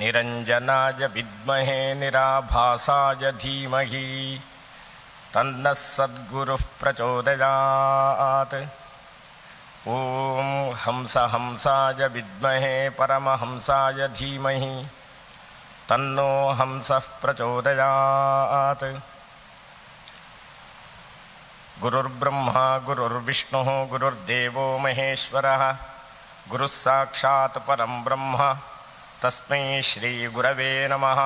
ನಿರಂಜನಾಯ ವಿದ್ಮಹೇ ನಿರಾಭಾಸಾಯ ಧೀಮಹಿ ತನ್ನಃ ಸದ್ಗುರುಃ ಪ್ರಚೋದಯಾತ್. ಓಂ ಹಂಸಾಯ ವಿದ್ಮಹೇ ಪರಮಹಂಸಾಯ ಧೀಮಹಿ ತನ್ನೋ ಹಂಸಃ ಪ್ರಚೋದಯಾತ್. ಗುರುರ್ಬ್ರಹ್ಮ ಗುರುರ್ವಿಷ್ಣು ಗುರುರ್ದೇವೋ ಮಹೇಶ್ವರಃ ಗುರುಃ ಸಾಕ್ಷಾತ್ ಪರಂ ಬ್ರಹ್ಮ ತಸ್ಮೈ ಶ್ರೀ ಗುರವೇ ನಮಃ.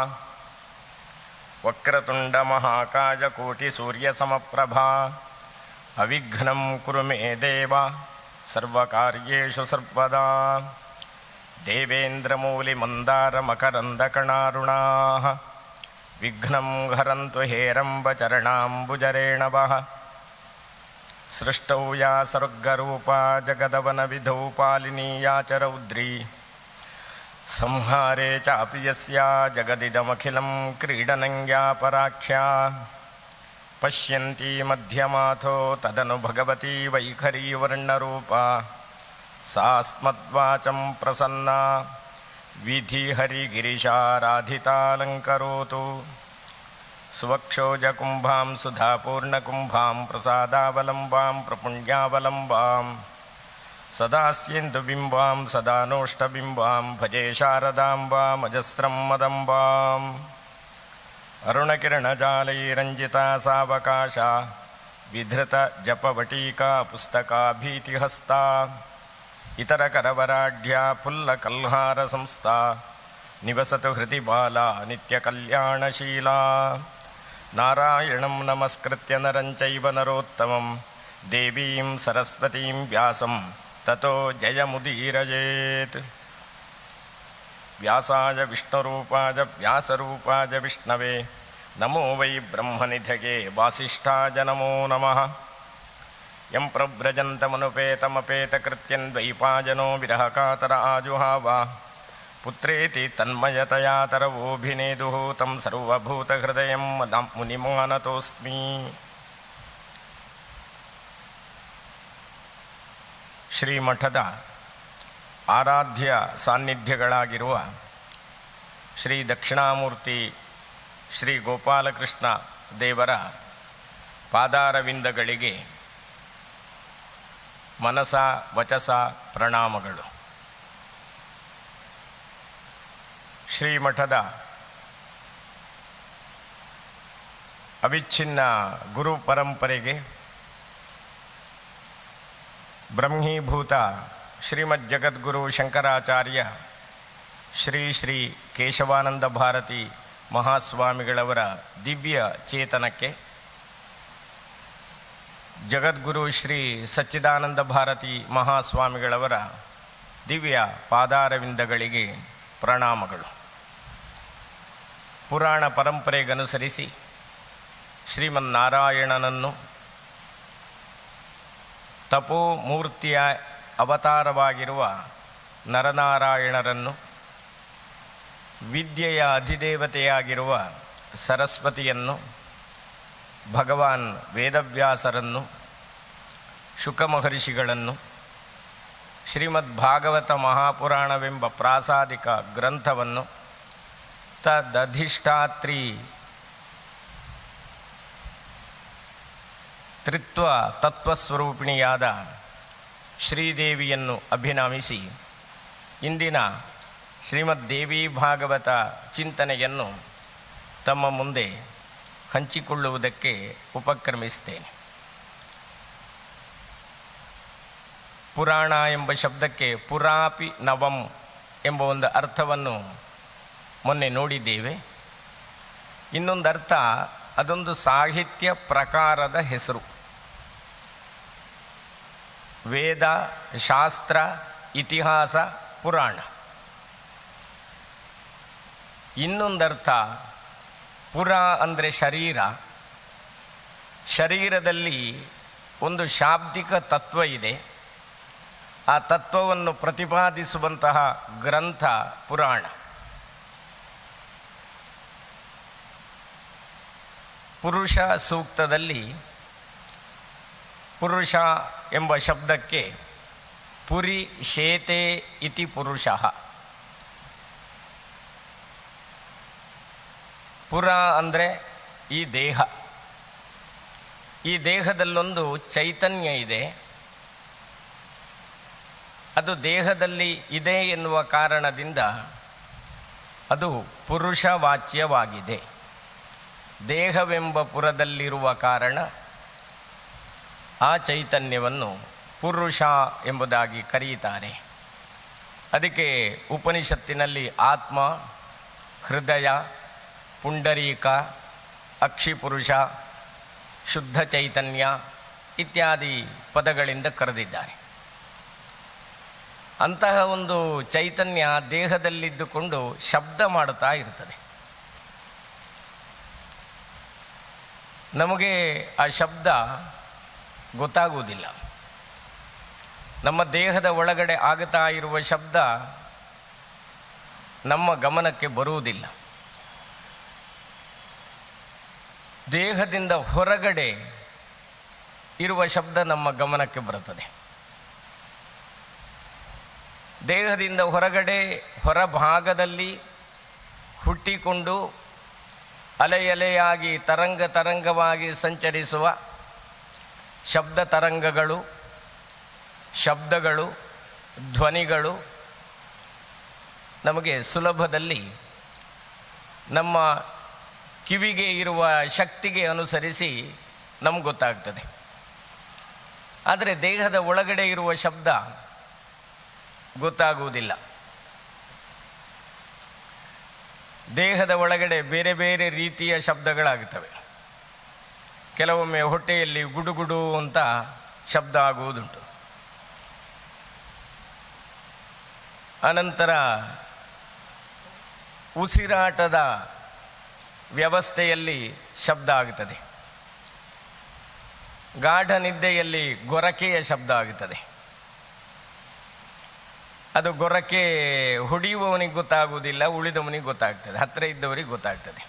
ವಕ್ರತುಂಡ ಮಹಾಕಾಯ ಕೋಟಿ ಸೂರ್ಯ ಸಮಪ್ರಭಾ ಅವಿಘ್ನಂ ಕುರು ಮೇ ದೇವ ಸರ್ವಕಾರ್ಯೇಷು ಸರ್ವದಾ. ದೇವೇಂದ್ರಮೂಲಿ ಮಂದಾರ ಮಕರಂದ ಕಣಾರುಣಾಃ ವಿಘ್ನಂ ಹರಂತು ಹೇರಂಬ ಚರಣಾಂಬುಜರೇಣವಃ. ಸೃಷ್ಟೌ ಯಾ ಸರ್ಗರೂಪಾ ಜಗದವನ ವಿಧೌ ಪಾಲಿನೀ ಯಾ ಚ ರೌದ್ರೀ ಸಂಹಾರೇ ಚಾಪಿ ಯಸ್ಯಾ ಜಗದಿದಮಖಿಲಂ ಕ್ರೀಡನಂ ಯಾ ಪರಾಖ್ಯಾ. ಪಶ್ಯಂತಿ ಮಧ್ಯಮಾಥೋ ತದನು ಭಗವತಿ ವೈಖರೀ ವರ್ಣರೂಪಾ ಸಾಸ್ಮದ್ವಾಚಂ ಪ್ರಸನ್ನಾ ವಿಧಿ ಹರಿಗಿರಿಶಾರಾಧಿತಾಲಂಕರೋತು. ಸ್ವಕ್ಷೋಜಕುಂಭಾಂ ಸುಧಾಪೂರ್ಣಕುಂಭಾಂ ಪ್ರಸಾದಾವಲಂಬಾಂ ಪ್ರಪುಣ್ಯಾವಲಂಬಾಂ ಸದಾಸ್ಯೇಂದುಬಿಂಬಾಂ ಸದಾನೋಷ್ಟಬಿಂಬಾಂ ಭಜೆ ಶಾರದಾಂಬಾಮಜಸ್ರಂ ಮದಂಬಾಂ. ಅರುಣಕಿರಣಜಾಲೈರಂಜಿತಾ ಸಾವಕಾಶ ವಿಧೃತ ಜಪವಟೀಕಾ ಪುಸ್ತಕಾಭೀತಿಹಸ್ತಾ ಇತರ ಕರವರಾಢ್ಯ ಪುಲ್ಲಕಲ್ಹಾರ ಸಂಸ್ಥಾ ನಿವಸತು ಹೃದಿ ಬಾಲಾ ನಿತ್ಯಕಲ್ಯಾಣಶೀಲಾ. ನಾರಾಯಣಂ ನಮಸ್ಕೃತ್ಯ ನರಂ ಚೈವ ನರೋತ್ತಮಂ ದೇವೀಂ ಸರಸ್ವತೀಂ ವ್ಯಾಸಂ ತತೋ ಜಯಮುದೀರಯೇತ್. ವ್ಯಾಸಾಯ ವಿಷ್ಣುರೂಪಾಯ ವ್ಯಾಸರೂಪಾಯ ವಿಷ್ಣವೇ ನಮೋ ವೈ ಬ್ರಹ್ಮನಿಧಯೇ ವಾಸಿಷ್ಠಾಯ ನಮೋ ನಮಃ. ಯಂ ಪ್ರವ್ರಜಂತಮನುಪೇತಮಪೇತಕೃತ್ಯಂ ದ್ವೈಪಾಯನೋ ವಿರಹಕಾತರ ಆಜುಹಾವ ಪುತ್ರೇತಿ ತನ್ಮಯತಯಾ ತರವೋಭಿನೇದುಃ ತಂ ಸರ್ವಭೂತಹೃದಯಂ ಮುನಿಮಾನತೋಸ್ಮಿ. ಶ್ರೀಮಠದ ಆರಾಧ್ಯ ಸಾನ್ನಿಧ್ಯಗಳಾಗಿರುವ ಶ್ರೀ ದಕ್ಷಿಣಾಮೂರ್ತಿ ಶ್ರೀ ಗೋಪಾಲಕೃಷ್ಣ ದೇವರ ಪಾದಾರವಿಂದಗಳಿಗೆ ಮನಸ ವಚಸ ಪ್ರಣಾಮಗಳು. ಶ್ರೀಮಠದ ಅವಿಚ್ಛಿನ್ನ ಗುರು ಪರಂಪರೆಗೆ ಬ್ರಹ್ಮೀಭೂತ ಶ್ರೀಮದ್ ಜಗದ್ಗುರು ಶಂಕರಾಚಾರ್ಯ ಶ್ರೀ ಶ್ರೀ ಕೇಶವಾನಂದ ಭಾರತಿ ಮಹಾಸ್ವಾಮಿಗಳವರ ದಿವ್ಯ ಚೇತನಕ್ಕೆ, ಜಗದ್ಗುರು ಶ್ರೀ ಸಚ್ಚಿದಾನಂದ ಭಾರತಿ ಮಹಾಸ್ವಾಮಿಗಳವರ ದಿವ್ಯ ಪಾದಾರವಿಂದಗಳಿಗೆ ಪ್ರಣಾಮಗಳು. ಪುರಾಣ ಪರಂಪರೆಗನುಸರಿಸಿ ಶ್ರೀಮನ್ನಾರಾಯಣನನ್ನು ತಪೋಮೂರ್ತಿಯ ಅವತಾರವಾಗಿರುವ ನರನಾರಾಯಣರನ್ನು, ವಿದ್ಯೆಯ ಅಧಿದೇವತೆಯಾಗಿರುವ ಸರಸ್ವತಿಯನ್ನು, ಭಗವಾನ್ ವೇದವ್ಯಾಸರನ್ನು, ಶುಕ ಮಹರ್ಷಿಗಳನ್ನು, ಶ್ರೀಮದ್ ಭಾಗವತ ಮಹಾಪುರಾಣವೆಂಬ ಪ್ರಾಸಾದಿಕ ಗ್ರಂಥವನ್ನು, ತದಧಿಷ್ಠಾತ್ರಿ ತ್ರಿತ್ವ ತತ್ವಸ್ವರೂಪಿಣಿಯಾದ ಶ್ರೀದೇವಿಯನ್ನು ಅಭಿನಮಿಸಿ ಇಂದಿನ ಶ್ರೀಮದ್ ದೇವಿ ಭಾಗವತ ಚಿಂತನೆಯನ್ನು ತಮ್ಮ ಮುಂದೆ ಹಂಚಿಕೊಳ್ಳುವುದಕ್ಕೆ ಉಪಕ್ರಮಿಸ್ತೇನೆ. ಪುರಾಣ ಎಂಬ ಶಬ್ದಕ್ಕೆ ಪುರಾಪಿ ನವಂ ಎಂಬ ಒಂದು ಅರ್ಥವನ್ನು ಮೊನ್ನೆ ನೋಡಿದ್ದೇವೆ. ಇನ್ನೊಂದು ಅರ್ಥ, ಅದೊಂದು ಸಾಹಿತ್ಯ ಪ್ರಕಾರದ ಹೆಸರು. ವೇದ, ಶಾಸ್ತ್ರ, ಇತಿಹಾಸ, ಪುರಾಣ. ಇನ್ನೊಂದರ್ಥ, ಪುರ ಅಂದರೆ ಶರೀರ. ಶರೀರದಲ್ಲಿ ಒಂದು ಶಾಬ್ದಿಕ ತತ್ವ ಇದೆ. ಆ ತತ್ವವನ್ನು ಪ್ರತಿಪಾದಿಸುವಂತಹ ಗ್ರಂಥ ಪುರಾಣ. ಪುರುಷ ಸೂಕ್ತದಲ್ಲಿ ಪುರುಷ ಎಂಬ ಶಬ್ದಕ್ಕೆ ಪುರಿ ಶೇತೆ ಇತಿ ಪುರುಷಃ, ಪುರ ಅಂದರೆ ಈ ದೇಹ. ಈ ದೇಹದಲ್ಲೊಂದು ಚೈತನ್ಯ ಇದೆ. ಅದು ದೇಹದಲ್ಲಿ ಇದೆ ಎನ್ನುವ ಕಾರಣದಿಂದ ಅದು ಪುರುಷವಾಚ್ಯವಾಗಿದೆ. ದೇಹವೆಂಬ ಪುರದಲ್ಲಿರುವ ಕಾರಣ ಆ ಚೈತನ್ಯವನ್ನು ಪುರುಷ ಎಂಬುದಾಗಿ ಕರೆಯುತ್ತಾರೆ. ಅದಕ್ಕೆ ಉಪನಿಷತ್ತಿನಲ್ಲಿ ಆತ್ಮ, ಹೃದಯ, ಪುಂಡರೀಕ, ಅಕ್ಷಿಪುರುಷ, ಶುದ್ಧ ಚೈತನ್ಯ ಇತ್ಯಾದಿ ಪದಗಳಿಂದ ಕರೆದಿದ್ದಾರೆ. ಅಂತಹ ಒಂದು ಚೈತನ್ಯ ದೇಹದಲ್ಲಿದ್ದುಕೊಂಡು ಶಬ್ದ ಮಾಡುತ್ತಾ ಇರ್ತದೆ. ನಮಗೆ ಆ ಶಬ್ದ ಗೊತ್ತಾಗುವುದಿಲ್ಲ. ನಮ್ಮ ದೇಹದ ಒಳಗಡೆ ಆಗುತ್ತಾ ಇರುವ ಶಬ್ದ ನಮ್ಮ ಗಮನಕ್ಕೆ ಬರುವುದಿಲ್ಲ. ದೇಹದಿಂದ ಹೊರಗಡೆ ಇರುವ ಶಬ್ದ ನಮ್ಮ ಗಮನಕ್ಕೆ ಬರುತ್ತದೆ. ದೇಹದಿಂದ ಹೊರಗಡೆ ಹೊರಭಾಗದಲ್ಲಿ ಹುಟ್ಟಿಕೊಂಡು ಅಲೆಯಲೆಯಾಗಿ ತರಂಗವಾಗಿ ಸಂಚರಿಸುವ ಶಬ್ದ ತರಂಗಗಳು, ಶಬ್ದಗಳು, ಧ್ವನಿಗಳು ನಮಗೆ ಸುಲಭದಲ್ಲಿ ನಮ್ಮ ಕಿವಿಗೆ ಇರುವ ಶಕ್ತಿಗೆ ಅನುಸರಿಸಿ ನಮ್ಗೆ ಗೊತ್ತಾಗ್ತದೆ. ಆದರೆ ದೇಹದ ಒಳಗಡೆ ಇರುವ ಶಬ್ದ ಗೊತ್ತಾಗುವುದಿಲ್ಲ. ದೇಹದ ಒಳಗಡೆ ಬೇರೆ ಬೇರೆ ರೀತಿಯ ಶಬ್ದಗಳಾಗುತ್ತವೆ. ಕೆಲವೊಮ್ಮೆ ಹೊಟ್ಟೆಯಲ್ಲಿ ಗುಡುಗುಡು ಅಂತ ಶಬ್ದ ಆಗುವುದುಂಟು. ಅನಂತರ ಉಸಿರಾಟದ ವ್ಯವಸ್ಥೆಯಲ್ಲಿ ಶಬ್ದ ಆಗುತ್ತದೆ. ಗಾಢ ನಿದ್ದೆಯಲ್ಲಿ ಗೊರಕೆಯ ಶಬ್ದ ಆಗುತ್ತದೆ. ಅದು ಗೊರಕೆ ಹೊಡೆಯುವವನಿಗೆ ಗೊತ್ತಾಗುವುದಿಲ್ಲ, ಉಳಿದವನಿಗೆ ಗೊತ್ತಾಗ್ತದೆ, ಹತ್ತಿರ ಇದ್ದವರಿಗೆ ಗೊತ್ತಾಗ್ತದೆ.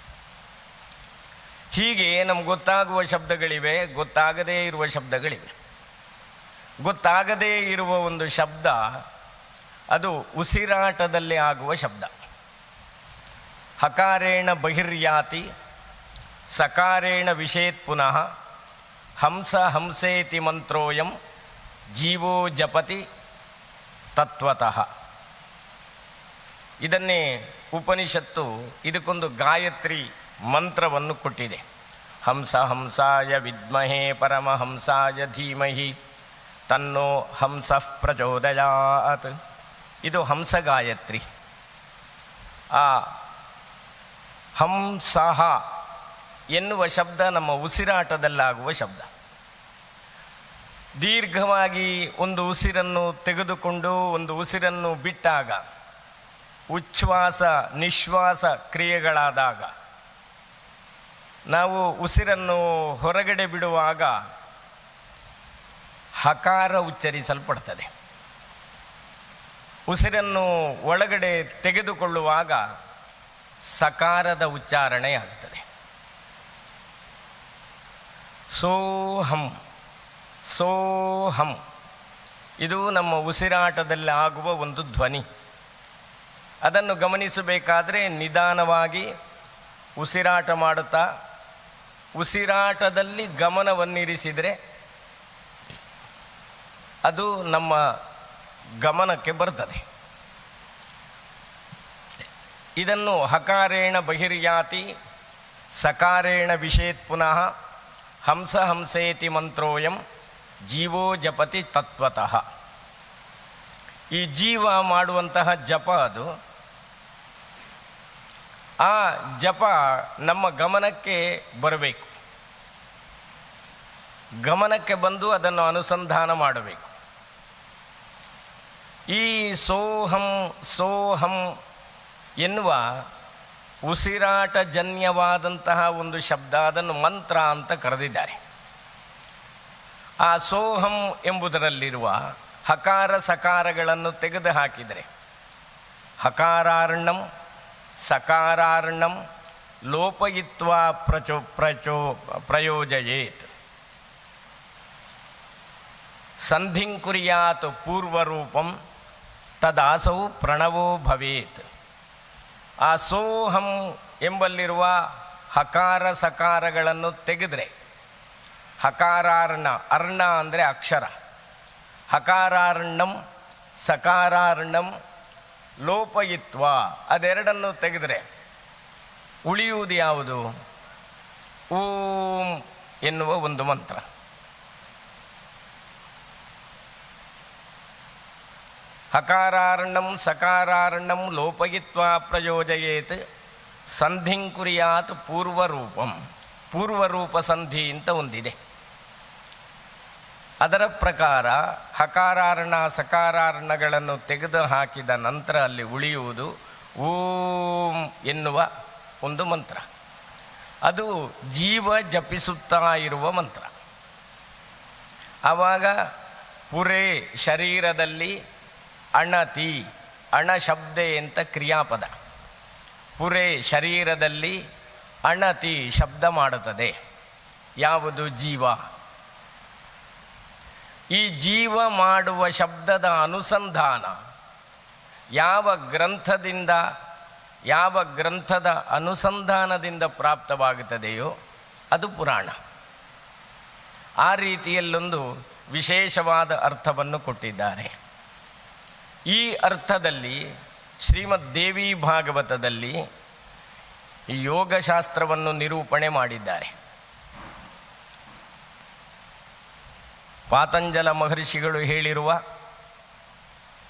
ಹೀಗೆ ನಮ್ಗೆ ಗೊತ್ತಾಗುವ ಶಬ್ದಗಳಿವೆ, ಗೊತ್ತಾಗದೇ ಇರುವ ಶಬ್ದಗಳಿವೆ. ಗೊತ್ತಾಗದೇ ಇರುವ ಒಂದು ಶಬ್ದ ಅದು ಉಸಿರಾಟದಲ್ಲಿ ಆಗುವ ಶಬ್ದ. ಹಕಾರೇಣ ಬಹಿರ್ಯಾತಿ ಸಕಾರೇಣ ವಿಷೇತ್ ಪುನಃ ಹಂಸ ಹಂಸೇತಿ ಮಂತ್ರೋಯಂ ಜೀವೋ ಜಪತಿ ತತ್ವತಃ. ಇದನ್ನೇ ಉಪನಿಷತ್ತು ಇದಕ್ಕೊಂದು ಗಾಯತ್ರಿ ಮಂತ್ರವನ್ನು ಕೊಟ್ಟಿದೆ. ಹಂಸ ಹಂಸಾಯ ವಿದ್ಮಹೇ ಪರಮಹಂಸಾಯ ಧೀಮಹಿ ತನ್ನೋ ಹಂಸಃ ಪ್ರಚೋದಯಾತ್. ಇದು ಹಂಸ ಗಾಯತ್ರಿ. ಆ ಹಂಸಃ ಎನ್ನುವ ಶಬ್ದ ನಮ್ಮ ಉಸಿರಾಟದಲ್ಲಾಗುವ ಶಬ್ದ. ದೀರ್ಘವಾಗಿ ಒಂದು ಉಸಿರನ್ನು ತೆಗೆದುಕೊಂಡು ಒಂದು ಉಸಿರನ್ನು ಬಿಟ್ಟಾಗ, ಉಚ್ಛ್ವಾಸ ನಿಶ್ವಾಸ ಕ್ರಿಯೆಗಳಾದಾಗ, ನಾವು ಉಸಿರನ್ನು ಹೊರಗಡೆ ಬಿಡುವಾಗ ಹಕಾರ ಉಚ್ಚರಿಸಲ್ಪಡ್ತದೆ. ಉಸಿರನ್ನು ಒಳಗಡೆ ತೆಗೆದುಕೊಳ್ಳುವಾಗ ಸಕಾರದ ಉಚ್ಚಾರಣೆಯಾಗುತ್ತದೆ. ಸೋಹಂ ಸೋಹಂ ಇದು ನಮ್ಮ ಉಸಿರಾಟದಲ್ಲಿ ಆಗುವ ಒಂದು ಧ್ವನಿ. ಅದನ್ನು ಗಮನಿಸಬೇಕಾದರೆ ನಿಧಾನವಾಗಿ ಉಸಿರಾಟ ಮಾಡುತ್ತಾ ಉಸಿರಾಟದಲ್ಲಿ ಗಮನವನ್ನಿರಿಸಿದರೆ ಅದು ನಮ್ಮ ಗಮನಕ್ಕೆ ಬರ್ತದೆ. ಇದನ್ನು ಹಕಾರೇಣ ಬಹಿರ್ಯಾತಿ ಸಕಾರೇಣ ವಿಷೇತ್ ಪುನಃ ಹಂಸ ಹಂಸೇತಿ ಮಂತ್ರೋಯಂ ಜೀವೋ ಜಪತಿ ತತ್ವತಃ. ಈ ಜೀವ ಮಾಡುವಂತಹ ಜಪ ಅದು. ಆ ಜಪ ನಮ್ಮ ಗಮನಕ್ಕೆ ಬರಬೇಕು. ಗಮನಕ್ಕೆ ಬಂದು ಅದನ್ನು ಅನುಸಂಧಾನ ಮಾಡಬೇಕು. ಈ ಸೋಹಂ ಸೋಹಂ ಎನ್ನುವ ಉಸಿರಾಟಜನ್ಯವಾದಂತಹ ಒಂದು ಶಬ್ದ, ಅದನ್ನು ಮಂತ್ರ ಅಂತ ಕರೆದಿದ್ದಾರೆ. ಆ ಸೋಹಂ ಎಂಬುದರಲ್ಲಿರುವ ಹಕಾರ ಸಕಾರಗಳನ್ನು ತೆಗೆದು ಹಾಕಿದರೆ ಹಕಾರಾರ್ಣಂ ಸಕಾರಾರ್ಣಂ ಲೋಪಯಿತ್ವಾ ಪ್ರಯೋಜಯೇತ್. ಸಂಧಿಂ ಕುರ್ಯಾತ್ ಪೂರ್ವರೂಪಂ ತದಾಸೌ ಪ್ರಣವೋ ಭವೇತ್. ಆ ಸೋಹಂ ಎಂಬಲ್ಲಿರುವ ಹಕಾರ ಸಕಾರಗಳನ್ನು ತೆಗೆದರೆ, ಹಕಾರಾರ್ಣ, ಅರ್ಣ ಅಂದರೆ ಅಕ್ಷರ, ಹಕಾರಾರ್ಣಂ ಸಕಾರಾರ್ಣಂ ಲೋಪಯಿತ್ವ, ಅದೆರಡನ್ನು ತೆಗೆದರೆ ಉಳಿಯುವುದು ಯಾವುದು? ಓಂ ಎನ್ನುವ ಒಂದು ಮಂತ್ರ. ಹಕಾರಾರ್ಣಂ ಸಕಾರಾರ್ಣಂ ಲೋಪಯಿತ್ವ ಪ್ರಯೋಜಯೇತ್ ಸಂಧಿಂ ಕುರಿಯಾತ್ ಪೂರ್ವರೂಪಂ. ಪೂರ್ವರೂಪ ಸಂಧಿ ಅಂತ ಒಂದಿದೆ. ಅದರ ಪ್ರಕಾರ ಹಕಾರಾರ್ಣ ಸಕಾರಾರ್ಣಗಳನ್ನು ತೆಗೆದು ಹಾಕಿದ ನಂತರ ಅಲ್ಲಿ ಉಳಿಯುವುದು ಓಂ ಎನ್ನುವ ಒಂದು ಮಂತ್ರ. ಅದು ಜೀವ ಜಪಿಸುತ್ತಾ ಇರುವ ಮಂತ್ರ. ಆವಾಗ ಪುರೇ ಶರೀರದಲ್ಲಿ ಅಣತಿ, ಅಣ ಶಬ್ದೆ ಅಂತ ಕ್ರಿಯಾಪದ. ಪುರೇ ಶರೀರದಲ್ಲಿ ಅಣತಿ ಶಬ್ದ ಮಾಡುತ್ತದೆ. ಯಾವುದು? ಜೀವ. ಈ ಜೀವ ಮಾಡುವ ಶಬ್ದದ ಅನುಸಂಧಾನ ಯಾವ ಗ್ರಂಥದ ಅನುಸಂಧಾನದಿಂದ ಪ್ರಾಪ್ತವಾಗುತ್ತದೆಯೋ ಅದು ಪುರಾಣ. ಆ ರೀತಿಯಲ್ಲೊಂದು ವಿಶೇಷವಾದ ಅರ್ಥವನ್ನು ಕೊಟ್ಟಿದ್ದಾರೆ. ಈ ಅರ್ಥದಲ್ಲಿ ಶ್ರೀಮದ್ ದೇವಿ ಭಾಗವತದಲ್ಲಿ ಈ ಯೋಗಶಾಸ್ತ್ರವನ್ನು ನಿರೂಪಣೆ ಮಾಡಿದ್ದಾರೆ. ಪಾತಂಜಲ ಮಹರ್ಷಿಗಳು ಹೇಳಿರುವ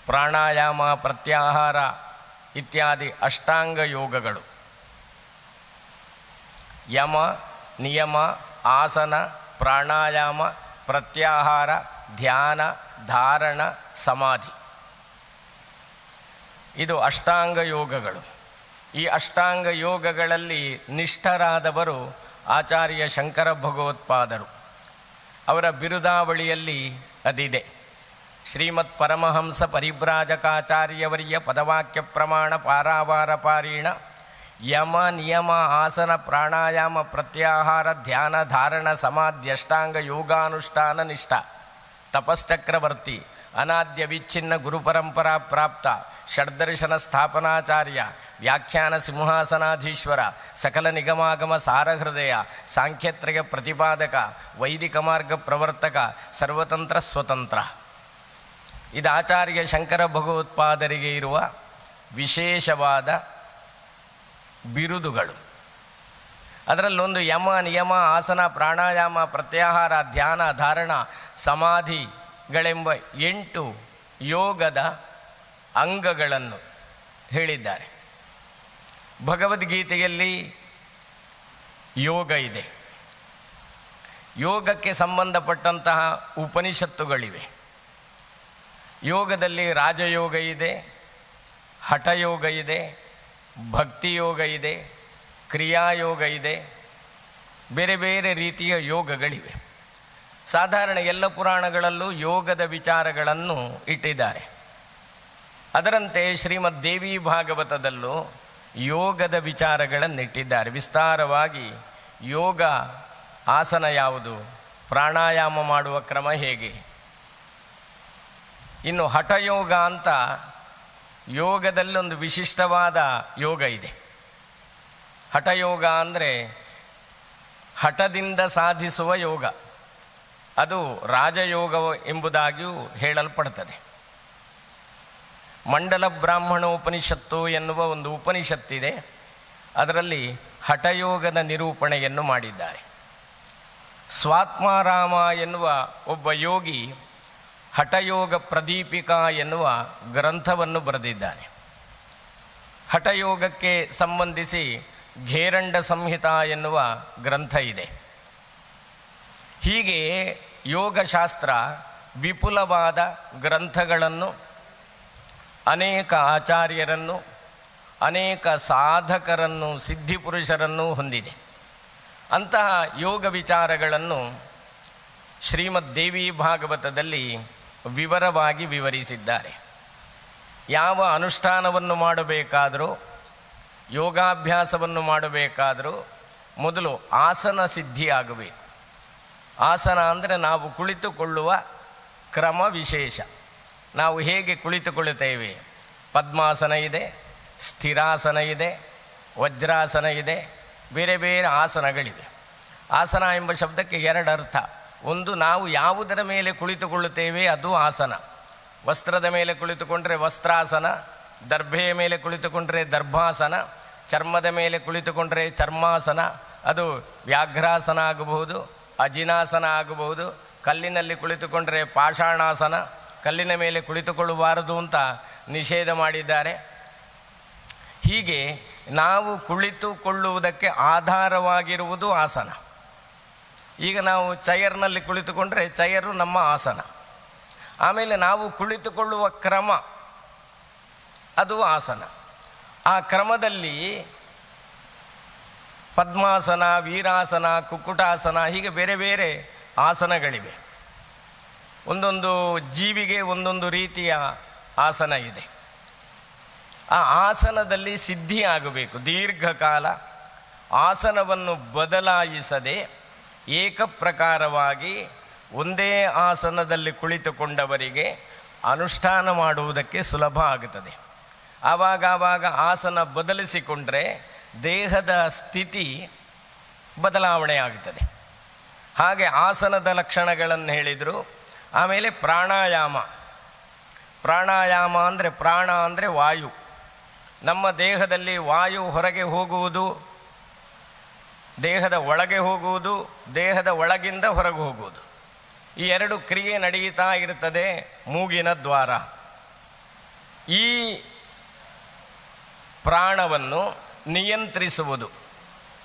ಪ್ರಾಣಾಯಾಮ, ಪ್ರತ್ಯಾಹಾರ ಇತ್ಯಾದಿ ಅಷ್ಟಾಂಗ ಯೋಗಗಳು, ಯಮ, ನಿಯಮ, ಆಸನ, ಪ್ರಾಣಾಯಾಮ, ಪ್ರತ್ಯಾಹಾರ, ಧ್ಯಾನ, ಧಾರಣ, ಸಮಾಧಿ, ಇದು ಅಷ್ಟಾಂಗ ಯೋಗಗಳು. ಈ ಅಷ್ಟಾಂಗ ಯೋಗಗಳಲ್ಲಿ ನಿಷ್ಠರಾದವರು ಆಚಾರ್ಯ ಶಂಕರ ಭಗವತ್ಪಾದರು. ಅವರ ಬಿರುದಾವಳಿಯಲ್ಲಿ ಅದಿದೆ. ಶ್ರೀಮತ್ ಪರಮಹಂಸ ಪರಿವ್ರಾಜಕಾಚಾರ್ಯವರ್ಯ ಪದವಾಕ್ಯ ಪ್ರಮಾಣ ಪಾರಾವಾರ ಪಾರೀಣ ಯಮ ನಿಯಮ ಆಸನ ಪ್ರಾಣಾಯಾಮ ಪ್ರತ್ಯಾಹಾರ ಧ್ಯಾನ ಧಾರಣ ಸಮಾಧ್ಯಷ್ಟಾಂಗ ಯೋಗಾನುಷ್ಠಾನ ನಿಷ್ಠ ತಪಶ್ಚಕ್ರವರ್ತಿ ಅನಾದ್ಯ ವಿಚ್ಛಿನ್ನ ಗುರುಪರಂಪರಾ ಪ್ರಾಪ್ತ ಷಡ್ದರ್ಶನ ಸ್ಥಾಪನಾಚಾರ್ಯ ವ್ಯಾಖ್ಯಾನ ಸಿಂಹಾಸನಾಧೀಶ್ವರ ಸಕಲ ನಿಗಮಾಗಮ ಸಾರಹೃದಯ ಸಾಂಖ್ಯತ್ರಯ ಪ್ರತಿಪಾದಕ ವೈದಿಕ ಮಾರ್ಗ ಪ್ರವರ್ತಕ ಸರ್ವತಂತ್ರ ಸ್ವತಂತ್ರ. ಇದು ಆಚಾರ್ಯ ಶಂಕರ ಭಗವತ್ಪಾದರಿಗೆ ಇರುವ ವಿಶೇಷವಾದ ಬಿರುದುಗಳು. ಅದರಲ್ಲೊಂದು ಯಮ ನಿಯಮ ಆಸನ ಪ್ರಾಣಾಯಾಮ ಪ್ರತ್ಯಾಹಾರ ಧ್ಯಾನ ಧಾರಣ ಸಮಾಧಿಗಳೆಂಬ 8 ಯೋಗದ ಅಂಗಗಳನ್ನು ಹೇಳಿದ್ದಾರೆ. ಭಗವದ್ಗೀತೆಯಲ್ಲಿ ಯೋಗ ಇದೆ. ಯೋಗಕ್ಕೆ ಸಂಬಂಧಪಟ್ಟಂತಹ ಉಪನಿಷತ್ತುಗಳಿವೆ. ಯೋಗದಲ್ಲಿ ರಾಜಯೋಗ ಇದೆ, ಹಠಯೋಗ ಇದೆ, ಭಕ್ತಿಯೋಗ ಇದೆ, ಕ್ರಿಯಾಯೋಗ ಇದೆ, ಬೇರೆ ಬೇರೆ ರೀತಿಯ ಯೋಗಗಳಿವೆ. ಸಾಧಾರಣ ಎಲ್ಲ ಪುರಾಣಗಳಲ್ಲೂ ಯೋಗದ ವಿಚಾರಗಳನ್ನು ಇಟ್ಟಿದ್ದಾರೆ. ಅದರಂತೆ ಶ್ರೀಮದ್ ದೇವಿ ಭಾಗವತದಲ್ಲೂ ಯೋಗದ ವಿಚಾರಗಳನ್ನಿಟ್ಟಿದ್ದಾರೆ. ವಿಸ್ತಾರವಾಗಿ ಯೋಗ ಆಸನ ಯಾವುದು, ಪ್ರಾಣಾಯಾಮ ಮಾಡುವ ಕ್ರಮ ಹೇಗೆ, ಇನ್ನು ಹಠಯೋಗ ಅಂತ ಯೋಗದಲ್ಲೊಂದು ವಿಶಿಷ್ಟವಾದ ಯೋಗ ಇದೆ. ಹಠಯೋಗ ಅಂದರೆ ಹಠದಿಂದ ಸಾಧಿಸುವ ಯೋಗ, ಅದು ರಾಜಯೋಗ ಎಂಬುದಾಗಿಯೂ ಹೇಳಲ್ಪಡ್ತದೆ. ಮಂಡಲ ಬ್ರಾಹ್ಮಣ ಉಪನಿಷತ್ತು ಎನ್ನುವ ಒಂದು ಉಪನಿಷತ್ತಿದೆ. ಅದರಲ್ಲಿ ಹಠಯೋಗದ ನಿರೂಪಣೆಯನ್ನು ಮಾಡಿದ್ದಾರೆ. ಸ್ವಾತ್ಮಾರಾಮ ಎನ್ನುವ ಒಬ್ಬ ಯೋಗಿ ಹಠಯೋಗ ಪ್ರದೀಪಿಕಾ ಎನ್ನುವ ಗ್ರಂಥವನ್ನು ಬರೆದಿದ್ದಾನೆ. ಹಠಯೋಗಕ್ಕೆ ಸಂಬಂಧಿಸಿ ಘೇರಂಡ ಸಂಹಿತ ಎನ್ನುವ ಗ್ರಂಥ ಇದೆ. ಹೀಗೆ ಯೋಗಶಾಸ್ತ್ರ ವಿಪುಲವಾದ ಗ್ರಂಥಗಳನ್ನು, ಅನೇಕ ಆಚಾರ್ಯರನ್ನು, ಅನೇಕ ಸಾಧಕರನ್ನು, ಸಿದ್ಧಿಪುರುಷರನ್ನು ಹೊಂದಿದೆ. ಅಂತಹ ಯೋಗ ವಿಚಾರಗಳನ್ನು ಶ್ರೀಮದ್ ದೇವಿ ಭಾಗವತದಲ್ಲಿ ವಿವರವಾಗಿ ವಿವರಿಸಿದ್ದಾರೆ. ಯಾವ ಅನುಷ್ಠಾನವನ್ನು ಮಾಡಬೇಕಾದರೂ, ಯೋಗಾಭ್ಯಾಸವನ್ನು ಮಾಡಬೇಕಾದರೂ ಮೊದಲು ಆಸನ ಸಿದ್ಧಿಯಾಗಬೇಕು. ಆಸನ ಅಂದರೆ ನಾವು ಕುಳಿತುಕೊಳ್ಳುವ ಕ್ರಮ ವಿಶೇಷ. ನಾವು ಹೇಗೆ ಕುಳಿತುಕೊಳ್ಳುತ್ತೇವೆ? ಪದ್ಮಾಸನ ಇದೆ, ಸ್ಥಿರಾಸನ ಇದೆ, ವಜ್ರಾಸನ ಇದೆ, ಬೇರೆ ಬೇರೆ ಆಸನಗಳಿವೆ. ಆಸನ ಎಂಬ ಶಬ್ದಕ್ಕೆ ಎರಡು ಅರ್ಥ. ಒಂದು, ನಾವು ಯಾವುದರ ಮೇಲೆ ಕುಳಿತುಕೊಳ್ಳುತ್ತೇವೆ ಅದು ಆಸನ. ವಸ್ತ್ರದ ಮೇಲೆ ಕುಳಿತುಕೊಂಡ್ರೆ ವಸ್ತ್ರಾಸನ, ದರ್ಭೆಯ ಮೇಲೆ ಕುಳಿತುಕೊಂಡ್ರೆ ದರ್ಭಾಸನ, ಚರ್ಮದ ಮೇಲೆ ಕುಳಿತುಕೊಂಡ್ರೆ ಚರ್ಮಾಸನ, ಅದು ವ್ಯಾಘ್ರಾಸನ ಆಗಬಹುದು, ಅಜಿನಾಸನ ಆಗಬಹುದು. ಕಲ್ಲಿನಲ್ಲಿ ಕುಳಿತುಕೊಂಡ್ರೆ ಪಾಷಾಣಾಸನ, ಕಲ್ಲಿನ ಮೇಲೆ ಕುಳಿತುಕೊಳ್ಳಬಾರದು ಅಂತ ನಿಷೇಧ ಮಾಡಿದ್ದಾರೆ. ಹೀಗೆ ನಾವು ಕುಳಿತುಕೊಳ್ಳುವುದಕ್ಕೆ ಆಧಾರವಾಗಿರುವುದು ಆಸನ. ಈಗ ನಾವು ಚೈರ್ನಲ್ಲಿ ಕುಳಿತುಕೊಂಡ್ರೆ ಚೈರು ನಮ್ಮ ಆಸನ. ಆಮೇಲೆ ನಾವು ಕುಳಿತುಕೊಳ್ಳುವ ಕ್ರಮ ಅದು ಆಸನ. ಆ ಕ್ರಮದಲ್ಲಿ ಪದ್ಮಾಸನ, ವೀರಾಸನ, ಕುಕ್ಕುಟಾಸನ, ಹೀಗೆ ಬೇರೆ ಬೇರೆ ಆಸನಗಳಿವೆ. ಒಂದೊಂದು ಜೀವಿಗೆ ಒಂದೊಂದು ರೀತಿಯ ಆಸನ ಇದೆ. ಆ ಆಸನದಲ್ಲಿ ಸಿದ್ಧಿ ಆಗಬೇಕು. ದೀರ್ಘಕಾಲ ಆಸನವನ್ನು ಬದಲಾಯಿಸದೆ ಏಕಪ್ರಕಾರವಾಗಿ ಒಂದೇ ಆಸನದಲ್ಲಿ ಕುಳಿತುಕೊಂಡವರಿಗೆ ಅನುಷ್ಠಾನ ಮಾಡುವುದಕ್ಕೆ ಸುಲಭ ಆಗುತ್ತದೆ. ಆವಾಗ ಆಸನ ಬದಲಿಸಿಕೊಂಡ್ರೆ ದೇಹದ ಸ್ಥಿತಿ ಬದಲಾವಣೆ ಆಗುತ್ತದೆ. ಹಾಗೆ ಆಸನದ ಲಕ್ಷಣಗಳನ್ನು ಹೇಳಿದರು. ಆಮೇಲೆ ಪ್ರಾಣಾಯಾಮ. ಪ್ರಾಣಾಯಾಮ ಅಂದರೆ ಪ್ರಾಣ ಅಂದರೆ ವಾಯು. ನಮ್ಮ ದೇಹದಲ್ಲಿ ವಾಯು ಹೊರಗೆ ಹೋಗುವುದು, ದೇಹದ ಒಳಗೆ ಹೋಗುವುದು, ದೇಹದ ಒಳಗಿಂದ ಹೊರಗೆ ಹೋಗುವುದು, ಈ ಎರಡು ಕ್ರಿಯೆ ನಡೆಯುತ್ತಾ ಇರುತ್ತದೆ ಮೂಗಿನ ದ್ವಾರ. ಈ ಪ್ರಾಣವನ್ನು ನಿಯಂತ್ರಿಸುವುದು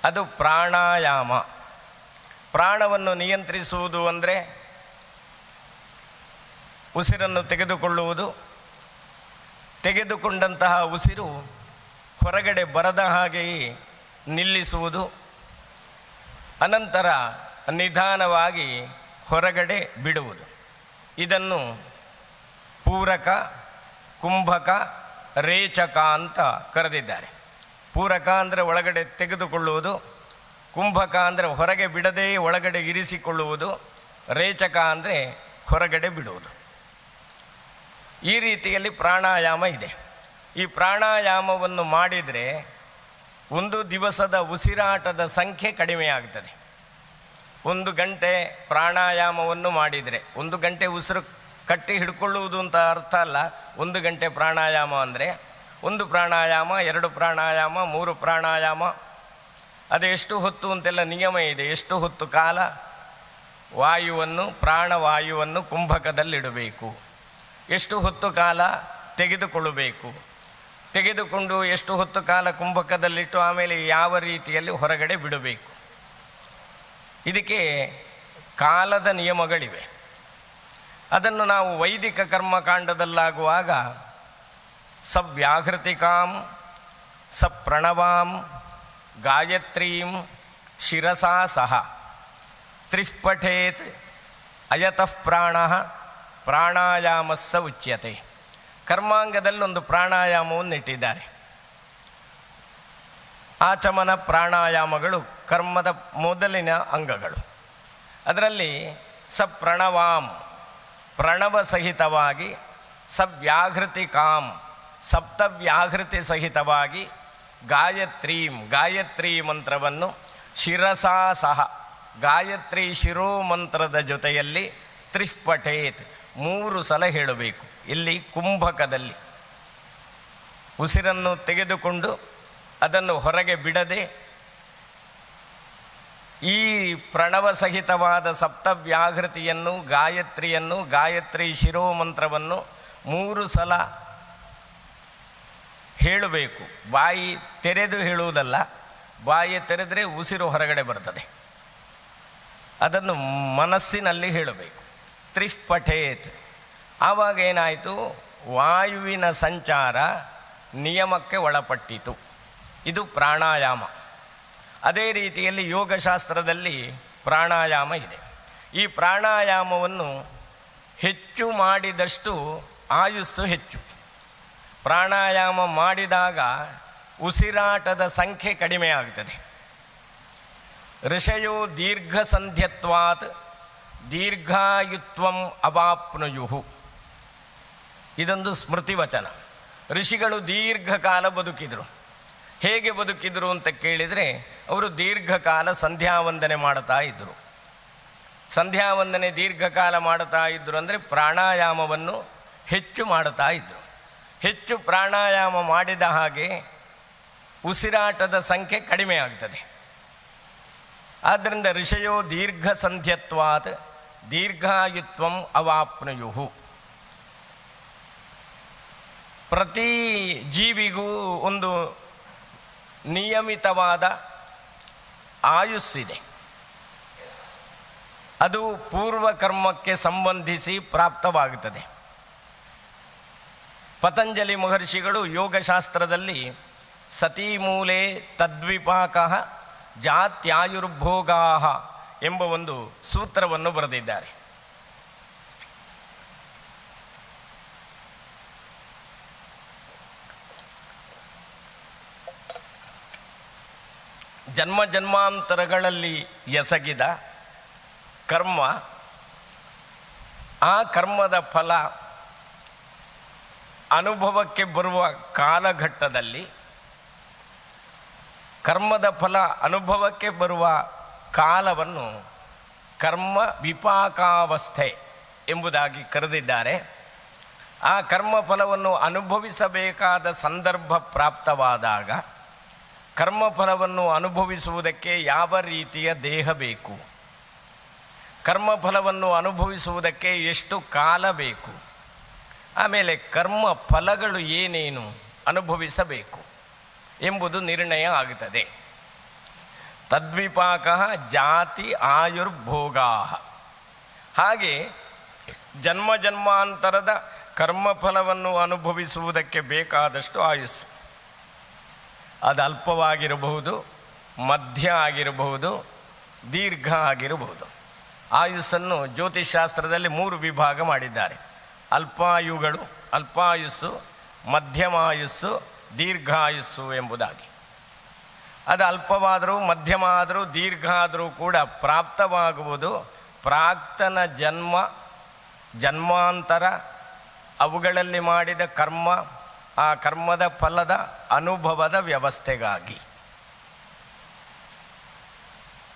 ಅದು ಪ್ರಾಣಾಯಾಮ. ಪ್ರಾಣವನ್ನು ನಿಯಂತ್ರಿಸುವುದು ಅಂದರೆ ಉಸಿರನ್ನು ತೆಗೆದುಕೊಳ್ಳುವುದು, ತೆಗೆದುಕೊಂಡಂತಹ ಉಸಿರು ಹೊರಗಡೆ ಬರದ ಹಾಗೆಯೇ ನಿಲ್ಲಿಸುವುದು, ಅನಂತರ ನಿಧಾನವಾಗಿ ಹೊರಗಡೆ ಬಿಡುವುದು. ಇದನ್ನು ಪೂರಕ, ಕುಂಭಕ, ರೇಚಕ ಅಂತ ಕರೆದಿದ್ದಾರೆ. ಪೂರಕ ಅಂದರೆ ಒಳಗಡೆ ತೆಗೆದುಕೊಳ್ಳುವುದು, ಕುಂಭಕ ಅಂದರೆ ಹೊರಗೆ ಬಿಡದೇ ಒಳಗಡೆ ಇರಿಸಿಕೊಳ್ಳುವುದು, ರೇಚಕ ಅಂದರೆ ಹೊರಗಡೆ ಬಿಡುವುದು. ಈ ರೀತಿಯಲ್ಲಿ ಪ್ರಾಣಾಯಾಮ ಇದೆ. ಈ ಪ್ರಾಣಾಯಾಮವನ್ನು ಮಾಡಿದರೆ ಒಂದು ದಿವಸದ ಉಸಿರಾಟದ ಸಂಖ್ಯೆ ಕಡಿಮೆಯಾಗುತ್ತದೆ. 1 ಗಂಟೆ ಪ್ರಾಣಾಯಾಮವನ್ನು ಮಾಡಿದರೆ, 1 ಗಂಟೆ ಉಸಿರು ಕಟ್ಟಿ ಹಿಡ್ಕೊಳ್ಳುವುದು ಅಂತ ಅರ್ಥ ಅಲ್ಲ. 1 ಗಂಟೆ ಪ್ರಾಣಾಯಾಮ ಅಂದರೆ 1 ಪ್ರಾಣಾಯಾಮ, 2 ಪ್ರಾಣಾಯಾಮ, 3 ಪ್ರಾಣಾಯಾಮ, ಅದು ಎಷ್ಟು ಹೊತ್ತು ಅಂತೆಲ್ಲ ನಿಯಮ ಇದೆ. ಎಷ್ಟು ಹೊತ್ತು ಕಾಲ ವಾಯುವನ್ನು, ಪ್ರಾಣವಾಯುವನ್ನು ಕುಂಭಕದಲ್ಲಿಡಬೇಕು, ಎಷ್ಟು ಹೊತ್ತು ಕಾಲ ತೆಗೆದುಕೊಳ್ಳಬೇಕು, ತೆಗೆದುಕೊಂಡು ಎಷ್ಟು ಹೊತ್ತು ಕಾಲ ಕುಂಭಕದಲ್ಲಿಟ್ಟು ಆಮೇಲೆ ಯಾವ ರೀತಿಯಲ್ಲಿ ಹೊರಗಡೆ ಬಿಡಬೇಕು. ಇದಕ್ಕೆ ಕಾಲದ ನಿಯಮಗಳಿವೆ. ಅದನ್ನು ನಾವು ವೈದಿಕ ಕರ್ಮಕಾಂಡದಲ್ಲಾಗುವಾಗ ಸವ್ಯಾಘೃತಿಕಾಂ ಸಪ್ರಣವಾಂ ಗಾಯತ್ರೀಂ ಶಿರಸಾ ಸಹ ತ್ರಿಃಪಠೇತ್ ಅಯತಃ ಪ್ರಾಣಃ ಪ್ರಾಣಾಯಾಮಸ್ಸ ಉಚ್ಯತೆ. ಕರ್ಮಾಂಗದಲ್ಲೊಂದು ಪ್ರಾಣಾಯಾಮವನ್ನು ಇಟ್ಟಿದ್ದಾರೆ. ಆಚಮನ ಪ್ರಾಣಾಯಾಮಗಳು ಕರ್ಮದ ಮೊದಲಿನ ಅಂಗಗಳು. ಅದರಲ್ಲಿ ಸಪ್ರಣವಾಂ ಪ್ರಣವ ಸಹಿತವಾಗಿ, ಸವ್ಯಾಘೃತಿಕಾಂ ಸಪ್ತವ್ಯಾಘೃತಿ ಸಹಿತವಾಗಿ, ಗಾಯತ್ರೀಂ ಗಾಯತ್ರಿ ಮಂತ್ರವನ್ನು ಶಿರಸಾ ಸಹ ಗಾಯತ್ರಿ ಶಿರೋಮಂತ್ರದ ಜೊತೆಯಲ್ಲಿ ತ್ರಿಃಪಠೇತ್ 3 ಸಲ ಹೇಳಬೇಕು. ಇಲ್ಲಿ ಕುಂಭಕದಲ್ಲಿ ಉಸಿರನ್ನು ತೆಗೆದುಕೊಂಡು ಅದನ್ನು ಹೊರಗೆ ಬಿಡದೆ ಈ ಪ್ರಣವ ಸಹಿತವಾದ ಸಪ್ತವ್ಯಾಘೃತಿಯನ್ನು, ಗಾಯತ್ರಿಯನ್ನು, ಗಾಯತ್ರಿ ಶಿರೋಮಂತ್ರವನ್ನು 3 ಸಲ ಹೇಳಬೇಕು. ಬಾಯಿ ತೆರೆದು ಹೇಳುವುದಲ್ಲ, ಬಾಯಿ ತೆರೆದರೆ ಉಸಿರು ಹೊರಗಡೆ ಬರ್ತದೆ. ಅದನ್ನು ಮನಸ್ಸಿನಲ್ಲಿ ಹೇಳಬೇಕು. ತ್ರಿಃಪಠೇತ್. ಆವಾಗ ಏನಾಯಿತು, ವಾಯುವಿನ ಸಂಚಾರ ನಿಯಮಕ್ಕೆ ಒಳಪಟ್ಟಿತು. ಇದು ಪ್ರಾಣಾಯಾಮ. ಅದೇ ರೀತಿಯಲ್ಲಿ ಯೋಗಶಾಸ್ತ್ರದಲ್ಲಿ ಪ್ರಾಣಾಯಾಮ ಇದೆ. ಈ ಪ್ರಾಣಾಯಾಮವನ್ನು ಹೆಚ್ಚು ಮಾಡಿದಷ್ಟು ಆಯುಸ್ಸು ಹೆಚ್ಚು. ಪ್ರಾಣಾಯಾಮ ಮಾಡಿದಾಗ ಉಸಿರಾಟದ ಸಂಖ್ಯೆ ಕಡಿಮೆ ಆಗುತ್ತದೆ. ಋಷಯೋ ದೀರ್ಘ ಸಂಧ್ಯತ್ವಾತ್ ದೀರ್ಘಾಯುತ್ವಂ ಅವಾಪ್ನುಯುಹು. ಇದೊಂದು ಸ್ಮೃತಿ ವಚನ. ಋಷಿಗಳು ದೀರ್ಘಕಾಲ ಬದುಕಿದರು. ಹೇಗೆ ಬದುಕಿದರು ಅಂತ ಕೇಳಿದರೆ, ಅವರು ದೀರ್ಘಕಾಲ ಸಂಧ್ಯಾವಂದನೆ ಮಾಡ್ತಾ ಇದ್ದರು. ಸಂಧ್ಯಾವಂದನೆ ದೀರ್ಘಕಾಲ ಮಾಡ್ತಾ ಇದ್ದರು ಅಂದರೆ ಪ್ರಾಣಾಯಾಮವನ್ನು ಹೆಚ್ಚು ಮಾಡ್ತಾ ಇದ್ದರು. ಹೆಚ್ಚು ಪ್ರಾಣಾಯಾಮ ಮಾಡಿದ ಹಾಗೆ ಉಸಿರಾಟದ ಸಂಖ್ಯೆ ಕಡಿಮೆ ಆಗ್ತದೆ. ಆದ್ದರಿಂದ ಋಷಯೋ ದೀರ್ಘ ಸಂಧ್ಯತ್ವಾತ್ ದೀರ್ಘಾಯುತ್ವಂ ಅವಾಪ್ನುಯು. ಪ್ರತಿ ಜೀವಿಗೂ ಒಂದು ನಿಯಮಿತವಾದ ಆಯುಸ್ಸಿದೆ. ಅದು ಪೂರ್ವಕರ್ಮಕ್ಕೆ ಸಂಬಂಧಿಸಿ ಪ್ರಾಪ್ತವಾಗುತ್ತದೆ. ಪತಂಜಲಿ ಮಹರ್ಷಿಗಳು ಯೋಗಶಾಸ್ತ್ರದಲ್ಲಿ ಸತೀಮೂಲೆ ತದ್ವಿಪಾಕ ಜಾತ್ಯಾಯುರ್ಭೋಗಾ ಎಂಬ ಒಂದು ಸೂತ್ರವನ್ನು ಬರೆದಿದ್ದಾರೆ. ಜನ್ಮ ಜನ್ಮಾಂತರಗಳಲ್ಲಿ ಎಸಗಿದ ಕರ್ಮ, ಆ ಕರ್ಮದ ಫಲ ಅನುಭವಕ್ಕೆ ಬರುವ ಕಾಲಘಟ್ಟದಲ್ಲಿ, ಕರ್ಮದ ಫಲ ಅನುಭವಕ್ಕೆ ಬರುವ ಕಾಲವನ್ನು ಕರ್ಮ ವಿಪಾಕಾವಸ್ಥೆ ಎಂಬುದಾಗಿ ಕರೆದಿದ್ದಾರೆ. ಆ ಕರ್ಮ ಫಲವನ್ನು ಅನುಭವಿಸಬೇಕಾದ ಸಂದರ್ಭ ಪ್ರಾಪ್ತವಾದಾಗ ಕರ್ಮಫಲವನ್ನು ಅನುಭವಿಸುವುದಕ್ಕೆ ಯಾವ ರೀತಿಯ ದೇಹ ಬೇಕು, ಕರ್ಮಫಲವನ್ನು ಅನುಭವಿಸುವುದಕ್ಕೆ ಎಷ್ಟು ಕಾಲ ಬೇಕು, ಆಮೇಲೆ ಕರ್ಮ ಫಲಗಳು ಏನೇನು ಅನುಭವಿಸಬೇಕು ಎಂಬುದು ನಿರ್ಣಯ ಆಗುತ್ತದೆ. ತದ್ವಿಪಾಕ ಜಾತಿ ಆಯುರ್ಭೋಗಾ. ಹಾಗೆ ಜನ್ಮ ಜನ್ಮಾಂತರದ ಕರ್ಮಫಲವನ್ನು ಅನುಭವಿಸುವುದಕ್ಕೆ ಬೇಕಾದಷ್ಟು ಆಯುಸ್ಸು, ಅದು ಅಲ್ಪವಾಗಿರಬಹುದು, ಮಧ್ಯ ಆಗಿರಬಹುದು, ದೀರ್ಘ ಆಗಿರಬಹುದು. ಆಯುಸ್ಸನ್ನು ಜ್ಯೋತಿಷಾಸ್ತ್ರದಲ್ಲಿ 3 ವಿಭಾಗ ಮಾಡಿದ್ದಾರೆ. ಅಲ್ಪಾಯುಗಳು, ಅಲ್ಪಾಯುಸ್ಸು, ಮಧ್ಯಮಾಯುಸ್ಸು, ದೀರ್ಘಾಯುಸ್ಸು ಎಂಬುದಾಗಿ. ಅದು ಅಲ್ಪವಾದರೂ ಮಧ್ಯಮ ಆದರೂ ದೀರ್ಘ ಆದರೂ ಕೂಡ ಪ್ರಾಪ್ತವಾಗುವುದು ಪ್ರಾಕ್ತನ ಜನ್ಮ ಜನ್ಮಾಂತರ ಅವುಗಳಲ್ಲಿ ಮಾಡಿದ ಕರ್ಮ, ಆ ಕರ್ಮದ ಫಲದ ಅನುಭವದ ವ್ಯವಸ್ಥೆಗಾಗಿ.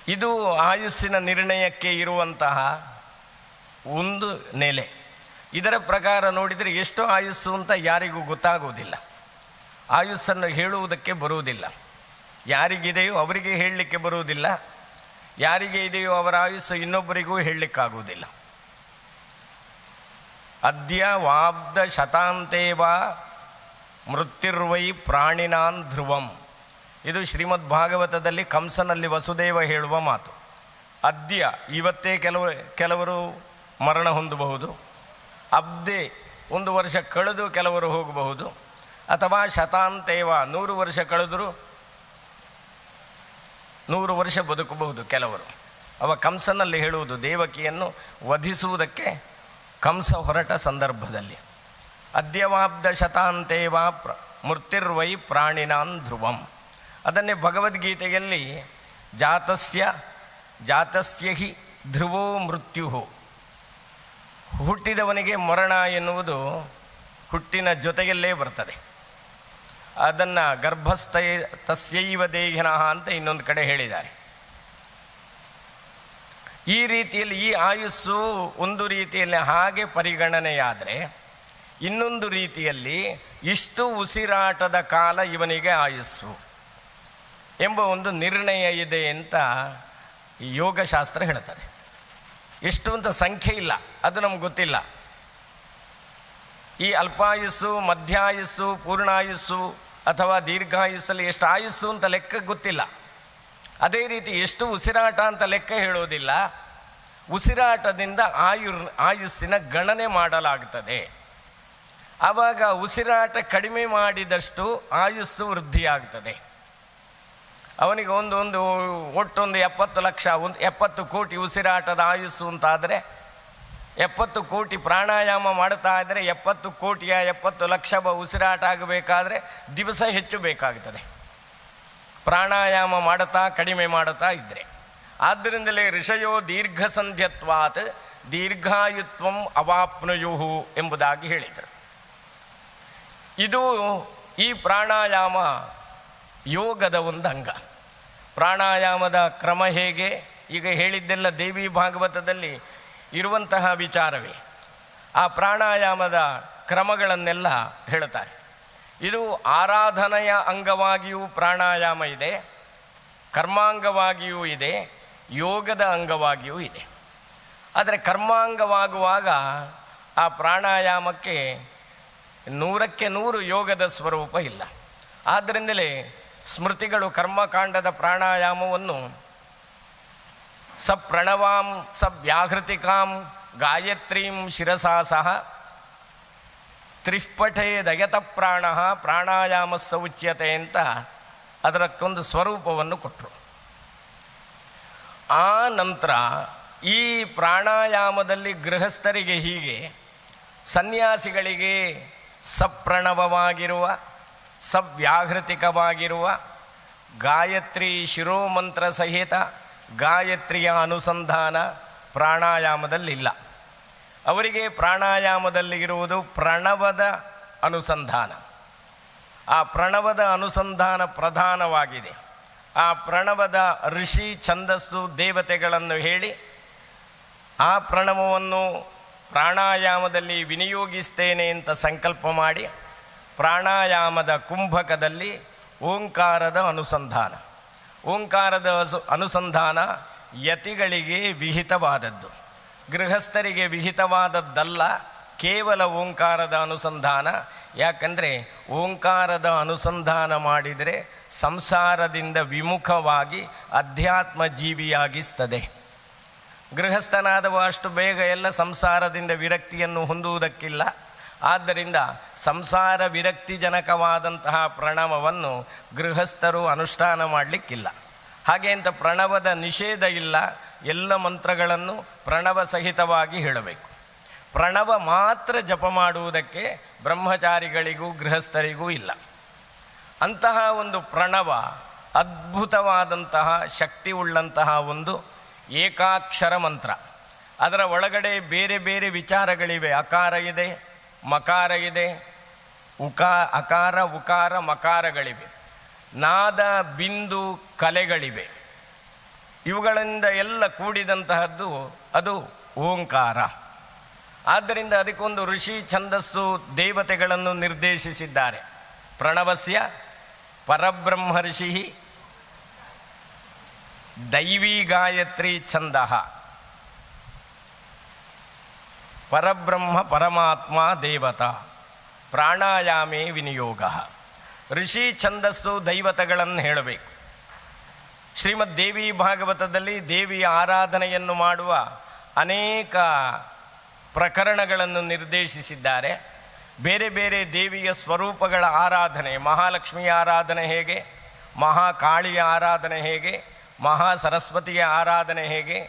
ಇದು ಆಯುಸ್ಸಿನ ನಿರ್ಣಯಕ್ಕೆ ಇರುವಂತಹ ಒಂದು ನೆಲೆ. ಇದರ ಪ್ರಕಾರ ನೋಡಿದರೆ ಎಷ್ಟು ಆಯುಸ್ಸು ಅಂತ ಯಾರಿಗೂ ಗೊತ್ತಾಗುವುದಿಲ್ಲ. ಆಯುಸ್ಸನ್ನು ಹೇಳುವುದಕ್ಕೆ ಬರುವುದಿಲ್ಲ. ಯಾರಿಗಿದೆಯೋ ಅವರಿಗೆ ಹೇಳಲಿಕ್ಕೆ ಬರುವುದಿಲ್ಲ, ಯಾರಿಗೆ ಇದೆಯೋ ಅವರ ಆಯುಸ್ಸು ಇನ್ನೊಬ್ಬರಿಗೂ ಹೇಳಲಿಕ್ಕಾಗುವುದಿಲ್ಲ. ಅದ್ಯ ವಾಬ್ದ ಶತಾಂತೇವಾ ಮೃತ್ಯುರ್ವೈ ಪ್ರಾಣಿನಾನ್ ಧ್ರುವಂ. ಇದು ಶ್ರೀಮದ್ ಭಾಗವತದಲ್ಲಿ ಕಂಸನಲ್ಲಿ ವಸುದೇವ ಹೇಳುವ ಮಾತು. ಅದ್ಯ ಇವತ್ತೇ ಕೆಲವರು ಮರಣ ಹೊಂದಬಹುದು, ಅಬ್ದೆ 1 ವರ್ಷ ಕಳೆದು ಕೆಲವರು ಹೋಗಬಹುದು, ಅಥವಾ ಶತಾಂತೇವ 100 ವರ್ಷ ಕಳೆದರೂ 100 ವರ್ಷ ಬದುಕಬಹುದು ಕೆಲವರು. ಅವ ಕಂಸನಲ್ಲಿ ಹೇಳುವುದು ದೇವಕಿಯನ್ನು ವಧಿಸುವುದಕ್ಕೆ ಕಂಸ ಹೊರಟ ಸಂದರ್ಭದಲ್ಲಿ. ಅದ್ಯವಾಬ್ದ ಶತಾಂತೇವ ಮೃತ್ಯುರ್ವೈ ಪ್ರಾಣಿನಾನ್ ಧ್ರುವಂ. ಅದನ್ನೇ ಭಗವದ್ಗೀತೆಯಲ್ಲಿ ಜಾತಸ್ಯ ಹಿ ಧ್ರುವೋ ಮೃತ್ಯು. ಹುಟ್ಟಿದವನಿಗೆ ಮರಣ ಎನ್ನುವುದು ಹುಟ್ಟಿನ ಜೊತೆಯಲ್ಲೇ ಬರ್ತದೆ. ಅದನ್ನು ತಸ್ಯೈವ ದೇಹಿನಃ ಅಂತ ಇನ್ನೊಂದು ಕಡೆ ಹೇಳಿದ್ದಾರೆ. ಈ ರೀತಿಯಲ್ಲಿ ಈ ಆಯುಸ್ಸು ಒಂದು ರೀತಿಯಲ್ಲಿ ಹಾಗೆ ಪರಿಗಣನೆಯಾದರೆ, ಇನ್ನೊಂದು ರೀತಿಯಲ್ಲಿ ಇಷ್ಟು ಉಸಿರಾಟದ ಕಾಲ ಇವನಿಗೆ ಆಯುಸ್ಸು ಎಂಬ ಒಂದು ನಿರ್ಣಯ ಇದೆ ಅಂತ ಯೋಗಶಾಸ್ತ್ರ ಹೇಳ್ತದೆ. ಎಷ್ಟು ಅಂತ ಸಂಖ್ಯೆ ಇಲ್ಲ, ಅದು ನಮ್ಗೆ ಗೊತ್ತಿಲ್ಲ. ಈ ಅಲ್ಪಾಯುಸ್ಸು, ಮಧ್ಯಾಯುಸ್ಸು, ಪೂರ್ಣಾಯುಸ್ಸು ಅಥವಾ ದೀರ್ಘಾಯುಸ್ಸಲ್ಲಿ ಎಷ್ಟು ಆಯುಸ್ಸು ಅಂತ ಲೆಕ್ಕ ಗೊತ್ತಿಲ್ಲ. ಅದೇ ರೀತಿ ಎಷ್ಟು ಉಸಿರಾಟ ಅಂತ ಲೆಕ್ಕ ಹೇಳೋದಿಲ್ಲ. ಉಸಿರಾಟದಿಂದ ಆಯುಸ್ಸಿನ ಗಣನೆ ಮಾಡಲಾಗುತ್ತದೆ. ಆವಾಗ ಉಸಿರಾಟ ಕಡಿಮೆ ಮಾಡಿದಷ್ಟು ಆಯುಸ್ಸು ವೃದ್ಧಿಯಾಗ್ತದೆ. ಅವನಿಗೆ ಒಟ್ಟೊಂದು 70 ಲಕ್ಷ 70 ಕೋಟಿ ಉಸಿರಾಟದ ಆಯುಸ್ಸು ಅಂತಾದರೆ, 70 ಕೋಟಿ ಪ್ರಾಣಾಯಾಮ ಮಾಡ್ತಾ ಇದ್ದರೆ 70 ಕೋಟಿಯ 70 ಲಕ್ಷ ಉಸಿರಾಟ ಆಗಬೇಕಾದ್ರೆ ದಿವಸ ಹೆಚ್ಚು ಬೇಕಾಗ್ತದೆ, ಪ್ರಾಣಾಯಾಮ ಮಾಡುತ್ತಾ ಕಡಿಮೆ ಮಾಡುತ್ತಾ ಇದ್ದರೆ. ಆದ್ದರಿಂದಲೇ ಋಷಯೋ ದೀರ್ಘ ಸಂಧ್ಯತ್ವಾತ್ ದೀರ್ಘಾಯುತ್ವಂ ಅವಾಪ್ನುಯುಹು ಎಂಬುದಾಗಿ ಹೇಳಿದರು. ಇದು ಈ ಪ್ರಾಣಾಯಾಮ ಯೋಗದ ಒಂದು ಅಂಗ. ಪ್ರಾಣಾಯಾಮದ ಕ್ರಮ ಹೇಗೆ? ಈಗ ಹೇಳಿದ್ದೆಲ್ಲ ದೇವಿ ಭಾಗವತದಲ್ಲಿ ಇರುವಂತಹ ವಿಚಾರವೇ. ಆ ಪ್ರಾಣಾಯಾಮದ ಕ್ರಮಗಳನ್ನೆಲ್ಲ ಹೇಳ್ತಾರೆ. ಇದು ಆರಾಧನೆಯ ಅಂಗವಾಗಿಯೂ ಪ್ರಾಣಾಯಾಮ ಇದೆ, ಕರ್ಮಾಂಗವಾಗಿಯೂ ಇದೆ, ಯೋಗದ ಅಂಗವಾಗಿಯೂ ಇದೆ. ಆದರೆ ಕರ್ಮಾಂಗವಾಗುವಾಗ ಆ ಪ್ರಾಣಾಯಾಮಕ್ಕೆ 100ಕ್ಕೆ 100 ಯೋಗದ ಸ್ವರೂಪ ಇಲ್ಲ. ಆದ್ದರಿಂದಲೇ ಸ್ಮೃತಿಗಳು ಕರ್ಮಕಾಂಡದ ಪ್ರಾಣಾಯಾಮವನ್ನು ಸಪ್ರಣವಾಂ ಸವ್ಯಾಹೃತಿಕಾಂ ಗಾಯತ್ರೀಂ ಶಿರಸಾ ಸಹ ತ್ರಿಪಠೇ ದಯತ ಪ್ರಾಣಾಯಾಮಸ್ಸ ಉಚ್ಯತೆ ಅಂತ ಅದಕ್ಕೊಂದು ಸ್ವರೂಪವನ್ನು ಕೊಟ್ಟರು. ಆ ನಂತರ ಈ ಪ್ರಾಣಾಯಾಮದಲ್ಲಿ ಗೃಹಸ್ಥರಿಗೆ ಹೀಗೆ, ಸನ್ಯಾಸಿಗಳಿಗೆ ಸಪ್ರಣವವಾಗಿರುವ ಸವ್ಯಾಹೃತಿಕವಾಗಿರುವ ಗಾಯತ್ರಿ ಶಿರೋಮಂತ್ರ ಸಹಿತ ಗಾಯತ್ರಿಯ ಅನುಸಂಧಾನ ಪ್ರಾಣಾಯಾಮದಲ್ಲಿಲ್ಲ. ಅವರಿಗೆ ಪ್ರಾಣಾಯಾಮದಲ್ಲಿ ಇರುವುದು ಪ್ರಣವದ ಅನುಸಂಧಾನ. ಆ ಪ್ರಣವದ ಅನುಸಂಧಾನ ಪ್ರಧಾನವಾಗಿದೆ. ಆ ಪ್ರಣವದ ಋಷಿ ಛಂದಸ್ಸು ದೇವತೆಗಳನ್ನು ಹೇಳಿ ಆ ಪ್ರಣವವನ್ನು ಪ್ರಾಣಾಯಾಮದಲ್ಲಿ ವಿನಿಯೋಗಿಸ್ತೇನೆ ಅಂತ ಸಂಕಲ್ಪ ಮಾಡಿ ಪ್ರಾಣಾಯಾಮದ ಕುಂಭಕದಲ್ಲಿ ಓಂಕಾರದ ಅನುಸಂಧಾನ. ಓಂಕಾರದ ಅನುಸಂಧಾನ ಯತಿಗಳಿಗೆ ವಿಹಿತವಾದದ್ದು, ಗೃಹಸ್ಥರಿಗೆ ವಿಹಿತವಾದದ್ದಲ್ಲ. ಕೇವಲ ಓಂಕಾರದ ಅನುಸಂಧಾನ. ಯಾಕಂದರೆ ಓಂಕಾರದ ಅನುಸಂಧಾನ ಮಾಡಿದರೆ ಸಂಸಾರದಿಂದ ವಿಮುಖವಾಗಿ ಅಧ್ಯಾತ್ಮ ಜೀವಿಯಾಗಿಸ್ತದೆ. ಗೃಹಸ್ಥನಾದವ ಅಷ್ಟು ಬೇಗ ಎಲ್ಲ ಸಂಸಾರದಿಂದ ವಿರಕ್ತಿಯನ್ನು ಹೊಂದುವುದಕ್ಕಿಲ್ಲ. ಆದ್ದರಿಂದ ಸಂಸಾರ ವಿರಕ್ತಿಜನಕವಾದಂತಹ ಪ್ರಣವವನ್ನು ಗೃಹಸ್ಥರು ಅನುಷ್ಠಾನ ಮಾಡಲಿಕ್ಕಿಲ್ಲ. ಹಾಗೆ ಅಂತ ಪ್ರಣವದ ನಿಷೇಧ ಇಲ್ಲ. ಎಲ್ಲ ಮಂತ್ರಗಳನ್ನು ಪ್ರಣವ ಸಹಿತವಾಗಿ ಹೇಳಬೇಕು. ಪ್ರಣವ ಮಾತ್ರ ಜಪ ಮಾಡುವುದಕ್ಕೆ ಬ್ರಹ್ಮಚಾರಿಗಳಿಗೂ ಗೃಹಸ್ಥರಿಗೂ ಇಲ್ಲ. ಅಂತಹ ಒಂದು ಪ್ರಣವ ಅದ್ಭುತವಾದಂತಹ ಶಕ್ತಿ ಉಳ್ಳಂತಹ ಒಂದು ಏಕಾಕ್ಷರ ಮಂತ್ರ. ಅದರ ಒಳಗಡೆ ಬೇರೆ ಬೇರೆ ವಿಚಾರಗಳಿವೆ. ಅಕಾರ ಇದೆ, ಮಕಾರ ಇದೆ, ಅಕಾರ ಉಕಾರ ಮಕಾರಗಳಿವೆ, ನಾದ ಬಿಂದು ಕಲೆಗಳಿವೆ. ಇವುಗಳಿಂದ ಎಲ್ಲ ಕೂಡಿದಂತಹದ್ದು ಅದು ಓಂಕಾರ. ಆದ್ದರಿಂದ ಅದಕ್ಕೊಂದು ಋಷಿ ಛಂದಸ್ಸು ದೇವತೆಗಳನ್ನು ನಿರ್ದೇಶಿಸಿದ್ದಾರೆ. ಪ್ರಣವಸ್ಯ ಪರಬ್ರಹ್ಮ ಋಷಿ ದೈವೀ ಗಾಯತ್ರಿ ಛಂದ ಪರಬ್ರಹ್ಮ ಪರಮಾತ್ಮ ದೇವತಾ ಪ್ರಾಣಾಯಾಮೇ ವಿನಿಯೋಗ. ಋಷಿ ಛಂದಸ್ಸು ದೈವತಗಳನ್ನು ಹೇಳಬೇಕು. ಶ್ರೀಮದ್ ದೇವಿ ಭಾಗವತದಲ್ಲಿ ದೇವಿಯ ಆರಾಧನೆಯನ್ನು ಮಾಡುವ ಅನೇಕ ಪ್ರಕರಣಗಳನ್ನು ನಿರ್ದೇಶಿಸಿದ್ದಾರೆ. ಬೇರೆ ಬೇರೆ ದೇವಿಯ ಸ್ವರೂಪಗಳ ಆರಾಧನೆ, ಮಹಾಲಕ್ಷ್ಮಿಯ ಆರಾಧನೆ ಹೇಗೆ, ಮಹಾಕಾಳಿಯ ಆರಾಧನೆ ಹೇಗೆ, ಮಹಾ ಸರಸ್ವತಿಯ ಆರಾಧನೆ ಹೇಗೆ,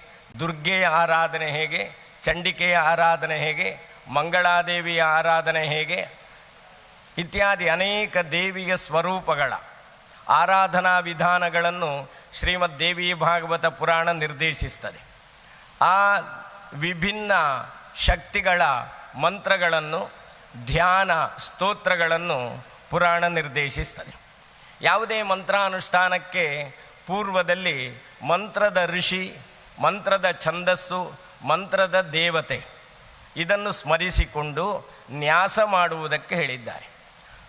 ದುರ್ಗೆಯ ಆರಾಧನೆ ಹೇಗೆ, ಚಂಡಿಕೆಯ ಆರಾಧನೆ ಹೇಗೆ, ಮಂಗಳಾದೇವಿಯ ಆರಾಧನೆ ಹೇಗೆ ಇತ್ಯಾದಿ ಅನೇಕ ದೇವಿಯ ಸ್ವರೂಪಗಳ ಆರಾಧನಾ ವಿಧಾನಗಳನ್ನು ಶ್ರೀಮದ್ ದೇವಿ ಭಾಗವತ ಪುರಾಣ ನಿರ್ದೇಶಿಸ್ತದೆ. ಆ ವಿಭಿನ್ನ ಶಕ್ತಿಗಳ ಮಂತ್ರಗಳನ್ನು, ಧ್ಯಾನ ಸ್ತೋತ್ರಗಳನ್ನು ಪುರಾಣ ನಿರ್ದೇಶಿಸ್ತದೆ. ಯಾವುದೇ ಮಂತ್ರಾನುಷ್ಠಾನಕ್ಕೆ ಪೂರ್ವದಲ್ಲಿ ಮಂತ್ರದ ಋಷಿ, ಮಂತ್ರದ ಛಂದಸ್ಸು, ಮಂತ್ರದ ದೇವತೆ ಇದನ್ನು ಸ್ಮರಿಸಿಕೊಂಡು ನ್ಯಾಸ ಮಾಡುವುದಕ್ಕೆ ಹೇಳಿದ್ದಾರೆ.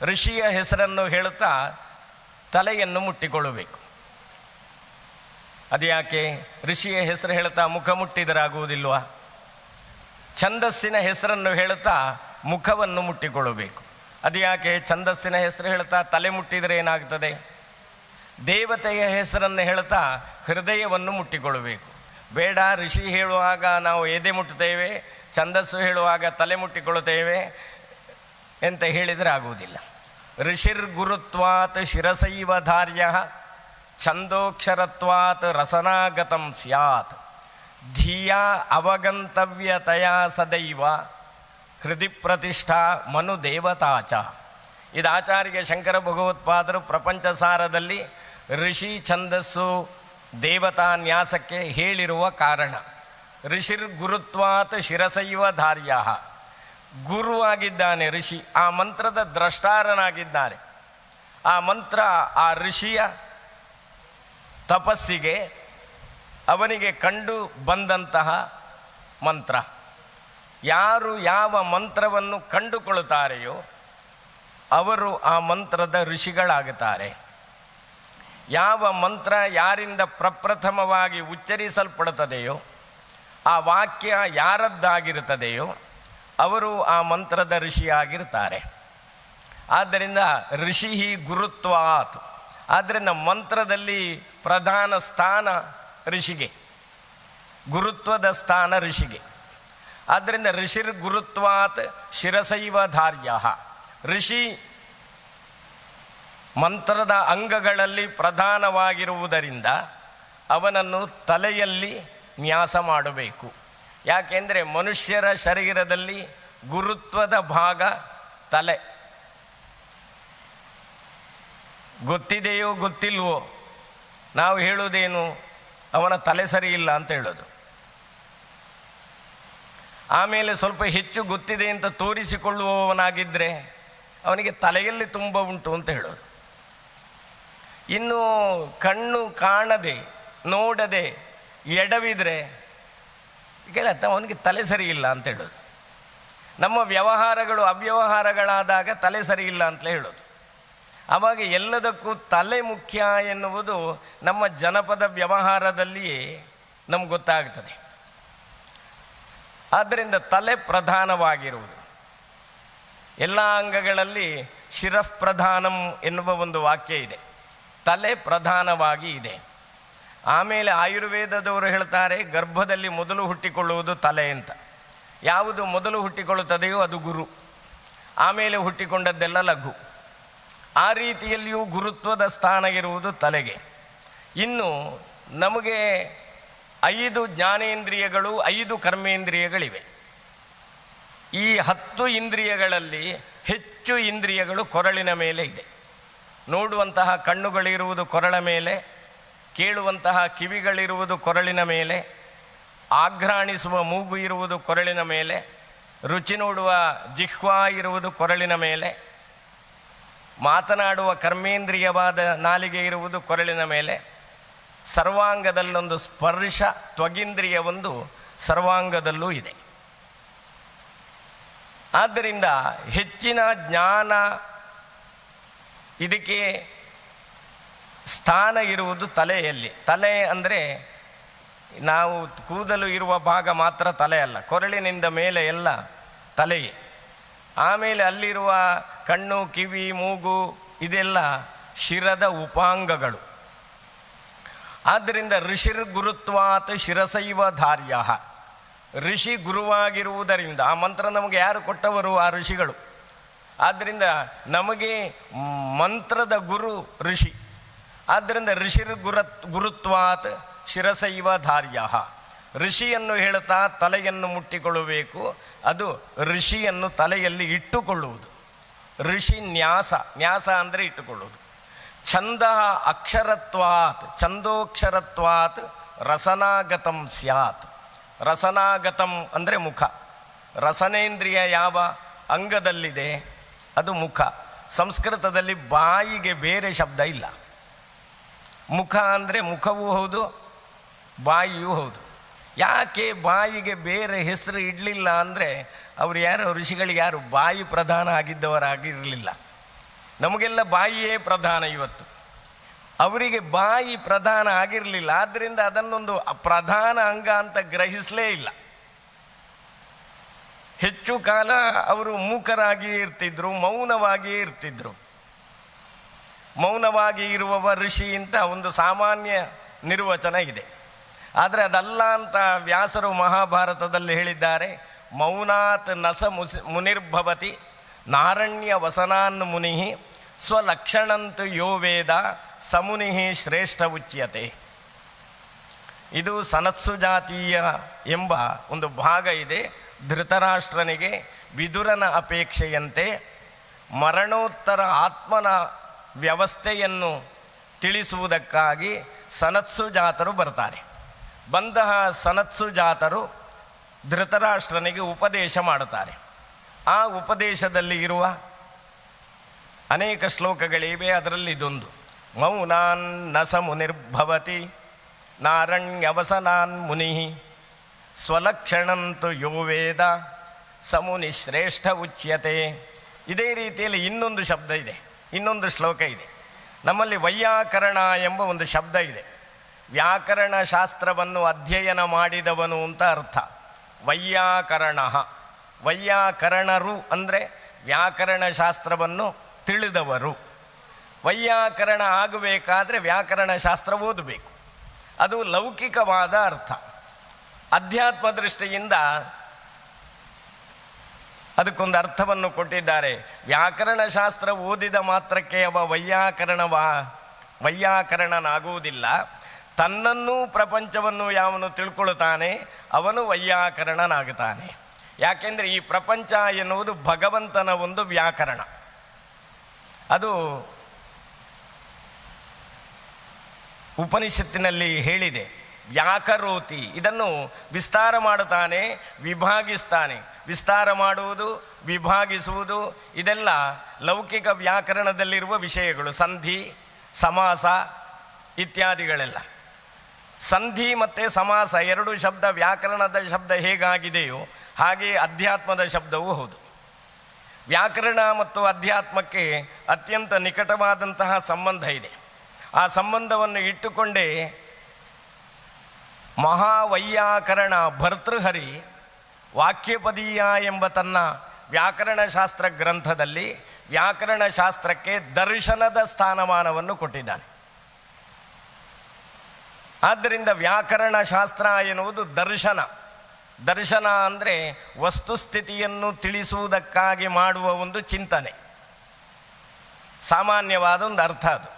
ಋಷಿಯ ಹೆಸರನ್ನು ಹೇಳುತ್ತಾ ತಲೆಯನ್ನು ಮುಟ್ಟಿಕೊಳ್ಳಬೇಕು. ಅದು ಯಾಕೆ? ಋಷಿಯ ಹೆಸರು ಹೇಳ್ತಾ ಮುಖ ಮುಟ್ಟಿದರಾಗುವುದಿಲ್ವಾ? ಛಂದಸ್ಸಿನ ಹೆಸರನ್ನು ಹೇಳುತ್ತಾ ಮುಖವನ್ನು ಮುಟ್ಟಿಕೊಳ್ಳಬೇಕು. ಅದು ಯಾಕೆ? ಛಂದಸ್ಸಿನ ಹೆಸರು ಹೇಳ್ತಾ ತಲೆ ಮುಟ್ಟಿದರೆ ಏನಾಗ್ತದೆ? ದೇವತೆಯ ಹೆಸರನ್ನು ಹೇಳ್ತಾ ಹೃದಯವನ್ನು ಮುಟ್ಟಿಕೊಳ್ಳಬೇಕು. ಬೇಡ, ಋಷಿ ಹೇಳುವಾಗ ನಾವು ಎದೆ ಮುಟ್ಟುತ್ತೇವೆ, ಛಂದಸ್ಸು ಹೇಳುವಾಗ ತಲೆ ಮುಟ್ಟಿಕೊಳ್ಳುತ್ತೇವೆ ಅಂತ ಹೇಳಿದರೆ ಆಗುವುದಿಲ್ಲ. ಋಷಿರ್ಗುರುತ್ವಾತ್ ಶಿರಸೈವ ಧಾರ್ಯ ಛಂದೋಕ್ಷರತ್ವಾತ್ ರಸನಾಗತಂ ಸ್ಯಾತ್ ಧಿಯಾ ಅವಗಂತವ್ಯತಯ ಸದೈವ ಹೃದಯ ಪ್ರತಿಷ್ಠಾ ಮನು ದೇವತಾಚ. ಇದು ಆಚಾರ್ಯ ಶಂಕರ ಭಗವತ್ಪಾದರು ಪ್ರಪಂಚ ಸಾರದಲ್ಲಿ ಋಷಿ ಛಂದಸ್ಸು ದೇವತಾ ನ್ಯಾಸಕ್ಕೆ ಹೇಳಿರುವ ಕಾರಣ. ಋಷಿರ್ ಗುರುತ್ವಾತ್ ಶಿರಸೈವ ಧಾರ್ಯ. ಗುರುವಾಗಿದ್ದಾನೆ ಋಷಿ, ಆ ಮಂತ್ರದ ದ್ರಷ್ಟಾರನಾಗಿದ್ದಾನೆ. ಆ ಮಂತ್ರ ಆ ಋಷಿಯ ತಪಸ್ಸಿಗೆ ಅವನಿಗೆ ಕಂಡು ಬಂದಂತಹ ಮಂತ್ರ. ಯಾರು ಯಾವ ಮಂತ್ರವನ್ನು ಕಂಡುಕೊಳ್ಳುತ್ತಾರೆಯೋ ಅವರು ಆ ಮಂತ್ರದ ಋಷಿಗಳಾಗುತ್ತಾರೆ. ಯಾವ ಮಂತ್ರ ಯಾರಿಂದ ಪ್ರಪ್ರಥಮವಾಗಿ ಉಚ್ಚರಿಸಲ್ಪಡುತ್ತದೆಯೋ, ಆ ವಾಕ್ಯ ಯಾರದ್ದಾಗಿರುತ್ತದೆಯೋ ಅವರು ಆ ಮಂತ್ರದ ಋಷಿಯಾಗಿರ್ತಾರೆ. ಆದ್ದರಿಂದ ಋಷಿ ಗುರುತ್ವಾತ್. ಆದ್ದರಿಂದ ಮಂತ್ರದಲ್ಲಿ ಪ್ರಧಾನ ಸ್ಥಾನ ಋಷಿಗೆ, ಗುರುತ್ವದ ಸ್ಥಾನ ಋಷಿಗೆ. ಆದ್ದರಿಂದ ಋಷಿರ್ ಗುರುತ್ವಾತ್ ಶಿರಸೈವ ಧಾರ್ಯ. ಋಷಿ ಮಂತ್ರದ ಅಂಗಗಳಲ್ಲಿ ಪ್ರಧಾನವಾಗಿರುವುದರಿಂದ ಅವನನ್ನು ತಲೆಯಲ್ಲಿ ನ್ಯಾಸ ಮಾಡಬೇಕು. ಯಾಕೆಂದರೆ ಮನುಷ್ಯರ ಶರೀರದಲ್ಲಿ ಗುರುತ್ವದ ಭಾಗ ತಲೆ. ಗೊತ್ತಿದೆಯೋ ಗೊತ್ತಿಲ್ವೋ, ನಾವು ಹೇಳೋದೇನು, ಅವನ ತಲೆ ಸರಿ ಇಲ್ಲ ಅಂತ ಹೇಳೋದು. ಆಮೇಲೆ ಸ್ವಲ್ಪ ಹೆಚ್ಚು ಗೊತ್ತಿದೆ ಅಂತ ತೋರಿಸಿಕೊಳ್ಳುವವನಾಗಿದ್ದರೆ ಅವನಿಗೆ ತಲೆಯಲ್ಲಿ ತುಂಬ ಉಂಟು ಅಂತ ಹೇಳೋದು. ಇನ್ನು ಕಣ್ಣು ಕಾಣದೆ ನೋಡದೆ ಎಡವಿದ್ರೆ ಕೇಳತ್ತ ಅವನಿಗೆ ತಲೆ ಸರಿ ಇಲ್ಲ ಅಂತ ಹೇಳೋದು. ನಮ್ಮ ವ್ಯವಹಾರಗಳು ಅವ್ಯವಹಾರಗಳಾದಾಗ ತಲೆ ಸರಿ ಇಲ್ಲ ಅಂತಲೇ ಹೇಳೋದು. ಆವಾಗ ಎಲ್ಲದಕ್ಕೂ ತಲೆ ಮುಖ್ಯ ಎನ್ನುವುದು ನಮ್ಮ ಜನಪದ ವ್ಯವಹಾರದಲ್ಲಿಯೇ ನಮ್ಗೆ ಗೊತ್ತಾಗ್ತದೆ. ಆದ್ದರಿಂದ ತಲೆ ಪ್ರಧಾನವಾಗಿರುವುದು. ಎಲ್ಲ ಅಂಗಗಳಲ್ಲಿ ಶಿರಃ ಪ್ರಧಾನಂ ಎನ್ನುವ ಒಂದು ವಾಕ್ಯ ಇದೆ. ತಲೆ ಪ್ರಧಾನವಾಗಿ ಇದೆ. ಆಮೇಲೆ ಆಯುರ್ವೇದದವರು ಹೇಳ್ತಾರೆ ಗರ್ಭದಲ್ಲಿ ಮೊದಲು ಹುಟ್ಟಿಕೊಳ್ಳುವುದು ತಲೆ ಅಂತ. ಯಾವುದು ಮೊದಲು ಹುಟ್ಟಿಕೊಳ್ಳುತ್ತದೆಯೋ ಅದು ಗುರು, ಆಮೇಲೆ ಹುಟ್ಟಿಕೊಂಡದ್ದೆಲ್ಲ ಲಘು. ಆ ರೀತಿಯಲ್ಲಿಯೂ ಗುರುತ್ವದ ಸ್ಥಾನ ಇರುವುದು ತಲೆಗೆ. ಇನ್ನು ನಮಗೆ 5 ಜ್ಞಾನೇಂದ್ರಿಯಗಳು, 5 ಕರ್ಮೇಂದ್ರಿಯಗಳಿವೆ. ಈ 10 ಇಂದ್ರಿಯಗಳಲ್ಲಿ ಹೆಚ್ಚು ಇಂದ್ರಿಯಗಳು ಕೊರಳಿನ ಮೇಲೆ ಇದೆ. ನೋಡುವಂತಹ ಕಣ್ಣುಗಳಿರುವುದು ಕೊರಳ ಮೇಲೆ, ಕೇಳುವಂತಹ ಕಿವಿಗಳಿರುವುದು ಕೊರಳಿನ ಮೇಲೆ, ಆಘ್ರಾಣಿಸುವ ಮೂಗು ಇರುವುದು ಕೊರಳಿನ ಮೇಲೆ, ರುಚಿ ನೋಡುವ ಜಿಹ್ವಾ ಇರುವುದು ಕೊರಳಿನ ಮೇಲೆ, ಮಾತನಾಡುವ ಕರ್ಮೇಂದ್ರಿಯವಾದ ನಾಲಿಗೆ ಇರುವುದು ಕೊರಳಿನ ಮೇಲೆ, ಸರ್ವಾಂಗದಲ್ಲೊಂದು ಸ್ಪರ್ಶ ತ್ವಗಿಂದ್ರಿಯವೊಂದು ಸರ್ವಾಂಗದಲ್ಲೂ ಇದೆ. ಆದ್ದರಿಂದ ಹೆಚ್ಚಿನ ಜ್ಞಾನ ಇದಕ್ಕೆ ಸ್ಥಾನ ಇರುವುದು ತಲೆಯಲ್ಲಿ. ತಲೆ ಅಂದರೆ ನಾವು ಕೂದಲು ಇರುವ ಭಾಗ ಮಾತ್ರ ತಲೆ ಅಲ್ಲ, ಕೊರಳಿನಿಂದ ಮೇಲೆ ಎಲ್ಲ ತಲೆಯೇ. ಆಮೇಲೆ ಅಲ್ಲಿರುವ ಕಣ್ಣು, ಕಿವಿ, ಮೂಗು ಇದೆಲ್ಲ ಶಿರದ ಉಪಾಂಗಗಳು. ಆದ್ದರಿಂದ ಋಷಿರ್ ಗುರುತ್ವಾತ್ ಶಿರಸೈವ ಧಾರ್ಯ. ಋಷಿ ಗುರುವಾಗಿರುವುದರಿಂದ ಆ ಮಂತ್ರ ನಮಗೆ ಯಾರು ಕೊಟ್ಟವರು? ಆ ಋಷಿಗಳು. ಆದ್ದರಿಂದ ನಮಗೆ ಮಂತ್ರದ ಗುರು ಋಷಿ. ಆದ್ದರಿಂದ ಋಷಿರ್ ಗುರುತ್ವಾತ್ ಶಿರಸೈವ ಧಾರ್ಯ. ಋಷಿಯನ್ನು ಹೇಳ್ತಾ ತಲೆಯನ್ನು ಮುಟ್ಟಿಕೊಳ್ಳಬೇಕು. ಅದು ಋಷಿಯನ್ನು ತಲೆಯಲ್ಲಿ ಇಟ್ಟುಕೊಳ್ಳುವುದು. ಋಷಿ ನ್ಯಾಸ. ನ್ಯಾಸ ಅಂದರೆ ಇಟ್ಟುಕೊಳ್ಳುವುದು. ಛಂದ ಅಕ್ಷರತ್ವಾತ್, ಛಂದೋಕ್ಷರತ್ವಾತ್ ರಸನಾಗತಂ ಸ್ಯಾತ್. ರಸನಾಗತಂ ಅಂದರೆ ಮುಖ. ರಸನೇಂದ್ರಿಯ ಯಾವ ಅಂಗದಲ್ಲಿದೆ ಅದು ಮುಖ. ಸಂಸ್ಕೃತದಲ್ಲಿ ಬಾಯಿಗೆ ಬೇರೆ ಶಬ್ದ ಇಲ್ಲ. ಮುಖ ಅಂದರೆ ಮುಖವೂ ಹೌದು, ಬಾಯಿಯೂ ಹೌದು. ಯಾಕೆ ಬಾಯಿಗೆ ಬೇರೆ ಹೆಸರು ಇಡಲಿಲ್ಲ ಅಂದರೆ ಅವರು ಯಾರು ಋಷಿಗಳಿಗೆ ಯಾರು ಬಾಯಿ ಪ್ರಧಾನ ಆಗಿದ್ದವರಾಗಿರಲಿಲ್ಲ. ನಮಗೆಲ್ಲ ಬಾಯಿಯೇ ಪ್ರಧಾನ ಇವತ್ತು. ಅವರಿಗೆ ಬಾಯಿ ಪ್ರಧಾನ ಆಗಿರಲಿಲ್ಲ. ಆದ್ದರಿಂದ ಅದನ್ನೊಂದು ಪ್ರಧಾನ ಅಂಗ ಅಂತ ಗ್ರಹಿಸಲೇ ಇಲ್ಲ. ಹೆಚ್ಚು ಕಾಲ ಅವರು ಮೂಕರಾಗಿ ಇರ್ತಿದ್ರು, ಮೌನವಾಗಿಯೇ ಇರ್ತಿದ್ರು. ಮೌನವಾಗಿ ಇರುವವ ಋಷಿ ಅಂತ ಒಂದು ಸಾಮಾನ್ಯ ನಿರ್ವಚನ ಇದೆ. ಆದರೆ ಅದಲ್ಲ ಅಂತ ವ್ಯಾಸರು ಮಹಾಭಾರತದಲ್ಲಿ ಹೇಳಿದ್ದಾರೆ. ಮೌನಾತ್ ನಸ ಮುನಿರ್ಭವತಿ ನಾರಣ್ಯ ವಸನಾನ್ ಮುನಿ ಸ್ವಲಕ್ಷಣಂತು ಯೋ ವೇದ ಸಮುನಿ ಶ್ರೇಷ್ಠ ಉಚ್ಯತೆ. ಇದು ಸನತ್ಸು ಜಾತೀಯ ಎಂಬ ಒಂದು ಭಾಗ ಇದೆ. ಧೃತರಾಷ್ಟ್ರನಿಗೆ ವಿದುರನ ಅಪೇಕ್ಷೆಯಂತೆ ಮರಣೋತ್ತರ ಆತ್ಮನ ವ್ಯವಸ್ಥೆಯನ್ನು ತಿಳಿಸುವುದಕ್ಕಾಗಿ ಸನತ್ಸು ಜಾತರು ಬರ್ತಾರೆ. ಬಂತಹ ಸನತ್ಸು ಜಾತರು ಧೃತರಾಷ್ಟ್ರನಿಗೆ ಉಪದೇಶ ಮಾಡುತ್ತಾರೆ. ಆ ಉಪದೇಶದಲ್ಲಿ ಇರುವ ಅನೇಕ ಶ್ಲೋಕಗಳಿವೆ. ಅದರಲ್ಲಿ ಇದೊಂದು ಮೌನಾನ್ ನ ಸ ಮುನಿರ್ಭವತಿ ನಾರಣ್ಯವಸನಾನ್ ಮುನಿ ಸ್ವಲಕ್ಷಣಂತು ಯೋ ವೇದ ಸಮುನಿ ಶ್ರೇಷ್ಠ ಉಚ್ಯತೆ. ಇದೇ ರೀತಿಯಲ್ಲಿ ಇನ್ನೊಂದು ಶಬ್ದ ಇದೆ, ಇನ್ನೊಂದು ಶ್ಲೋಕ ಇದೆ. ನಮ್ಮಲ್ಲಿ ವೈಯಾಕರಣ ಎಂಬ ಒಂದು ಶಬ್ದ ಇದೆ. ವ್ಯಾಕರಣ ಶಾಸ್ತ್ರವನ್ನು ಅಧ್ಯಯನ ಮಾಡಿದವನು ಅಂತ ಅರ್ಥ. ವೈಯಾಕರಣ, ವೈಯಾಕರಣರು ಅಂದರೆ ವ್ಯಾಕರಣ ಶಾಸ್ತ್ರವನ್ನು ತಿಳಿದವರು. ವೈಯಾಕರಣ ಆಗಬೇಕಾದ್ರೆ ವ್ಯಾಕರಣ ಶಾಸ್ತ್ರ ಓದಬೇಕು. ಅದು ಲೌಕಿಕವಾದ ಅರ್ಥ. ಅಧ್ಯಾತ್ಮ ದೃಷ್ಟಿಯಿಂದ ಅದಕ್ಕೊಂದು ಅರ್ಥವನ್ನು ಕೊಟ್ಟಿದ್ದಾರೆ. ವ್ಯಾಕರಣ ಶಾಸ್ತ್ರ ಓದಿದ ಮಾತ್ರಕ್ಕೆ ಅವ ವೈಯಾಕರಣನಾಗುವುದಿಲ್ಲ. ತನ್ನನ್ನೂ ಪ್ರಪಂಚವನ್ನು ಯಾವನು ತಿಳ್ಕೊಳ್ತಾನೆ ಅವನು ವೈಯಾಕರಣನಾಗುತ್ತಾನೆ. ಯಾಕೆಂದರೆ ಈ ಪ್ರಪಂಚ ಎನ್ನುವುದು ಭಗವಂತನ ಒಂದು ವ್ಯಾಕರಣ. ಅದು ಉಪನಿಷತ್ತಿನಲ್ಲಿ ಹೇಳಿದೆ. ವ್ಯಾಕರೋತಿ, ಇದನ್ನು ವಿಸ್ತಾರ ಮಾಡುತ್ತಾನೆ, ವಿಭಾಗಿಸ್ತಾನೆ. ವಿಸ್ತಾರ ಮಾಡುವುದು, ವಿಭಾಗಿಸುವುದು ಇದೆಲ್ಲ ಲೌಕಿಕ ವ್ಯಾಕರಣದಲ್ಲಿರುವ ವಿಷಯಗಳು. ಸಂಧಿ, ಸಮಾಸ ಇತ್ಯಾದಿಗಳೆಲ್ಲ. ಸಂಧಿ ಮತ್ತು ಸಮಾಸ ಎರಡು ಶಬ್ದ ವ್ಯಾಕರಣದ ಶಬ್ದ ಹೇಗಾಗಿದೆಯೋ ಹಾಗೆ ಅಧ್ಯಾತ್ಮದ ಶಬ್ದವೂ ಹೌದು. ವ್ಯಾಕರಣ ಮತ್ತು ಅಧ್ಯಾತ್ಮಕ್ಕೆ ಅತ್ಯಂತ ನಿಕಟವಾದಂತಹ ಸಂಬಂಧ ಇದೆ. ಆ ಸಂಬಂಧವನ್ನು ಇಟ್ಟುಕೊಂಡೇ ಮಹಾವೈಯಾಕರಣ ಭರ್ತೃಹರಿ ವಾಕ್ಯಪದೀಯ ಎಂಬ ತನ್ನ ವ್ಯಾಕರಣಶಾಸ್ತ್ರ ಗ್ರಂಥದಲ್ಲಿ ವ್ಯಾಕರಣಶಾಸ್ತ್ರಕ್ಕೆ ದರ್ಶನದ ಸ್ಥಾನಮಾನವನ್ನು ಕೊಟ್ಟಿದ್ದಾನೆ. ಆದ್ದರಿಂದ ವ್ಯಾಕರಣ ಶಾಸ್ತ್ರ ಎನ್ನುವುದು ದರ್ಶನ. ದರ್ಶನ ಅಂದರೆ ವಸ್ತುಸ್ಥಿತಿಯನ್ನು ತಿಳಿಸುವುದಕ್ಕಾಗಿ ಮಾಡುವ ಒಂದು ಚಿಂತನೆ, ಸಾಮಾನ್ಯವಾದ ಒಂದು ಅರ್ಥ ಅದು.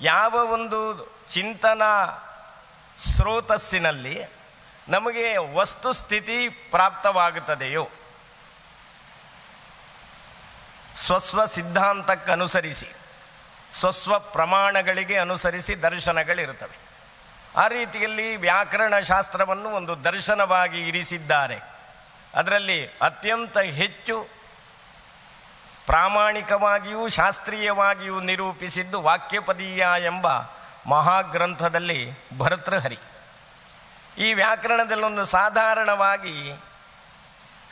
ಯಾವ ಒಂದು ಚಿಂತನ ಸ್ರೋತಸ್ಸಿನಲ್ಲಿ ನಮಗೆ ವಸ್ತುಸ್ಥಿತಿ ಪ್ರಾಪ್ತವಾಗುತ್ತದೆಯೋ ಸ್ವಸ್ವ ಸಿದ್ಧಾಂತಕ್ಕನುಸರಿಸಿ ಸ್ವಸ್ವ ಪ್ರಮಾಣಗಳಿಗೆ ಅನುಸರಿಸಿ ದರ್ಶನಗಳಿರುತ್ತವೆ. ಆ ರೀತಿಯಲ್ಲಿ ವ್ಯಾಕರಣ ಶಾಸ್ತ್ರವನ್ನು ಒಂದು ದರ್ಶನವಾಗಿ ಇರಿಸಿದ್ದಾರೆ. ಅದರಲ್ಲಿ ಅತ್ಯಂತ ಹೆಚ್ಚು ಪ್ರಾಮಾಣಿಕವಾಗಿಯೂ ಶಾಸ್ತ್ರೀಯವಾಗಿಯೂ ನಿರೂಪಿಸಿದ್ದು ವಾಕ್ಯಪದೀಯ ಎಂಬ ಮಹಾಗ್ರಂಥದಲ್ಲಿ ಭರ್ತೃಹರಿ. ಈ ವ್ಯಾಕರಣದಲ್ಲೊಂದು ಸಾಧಾರಣವಾಗಿ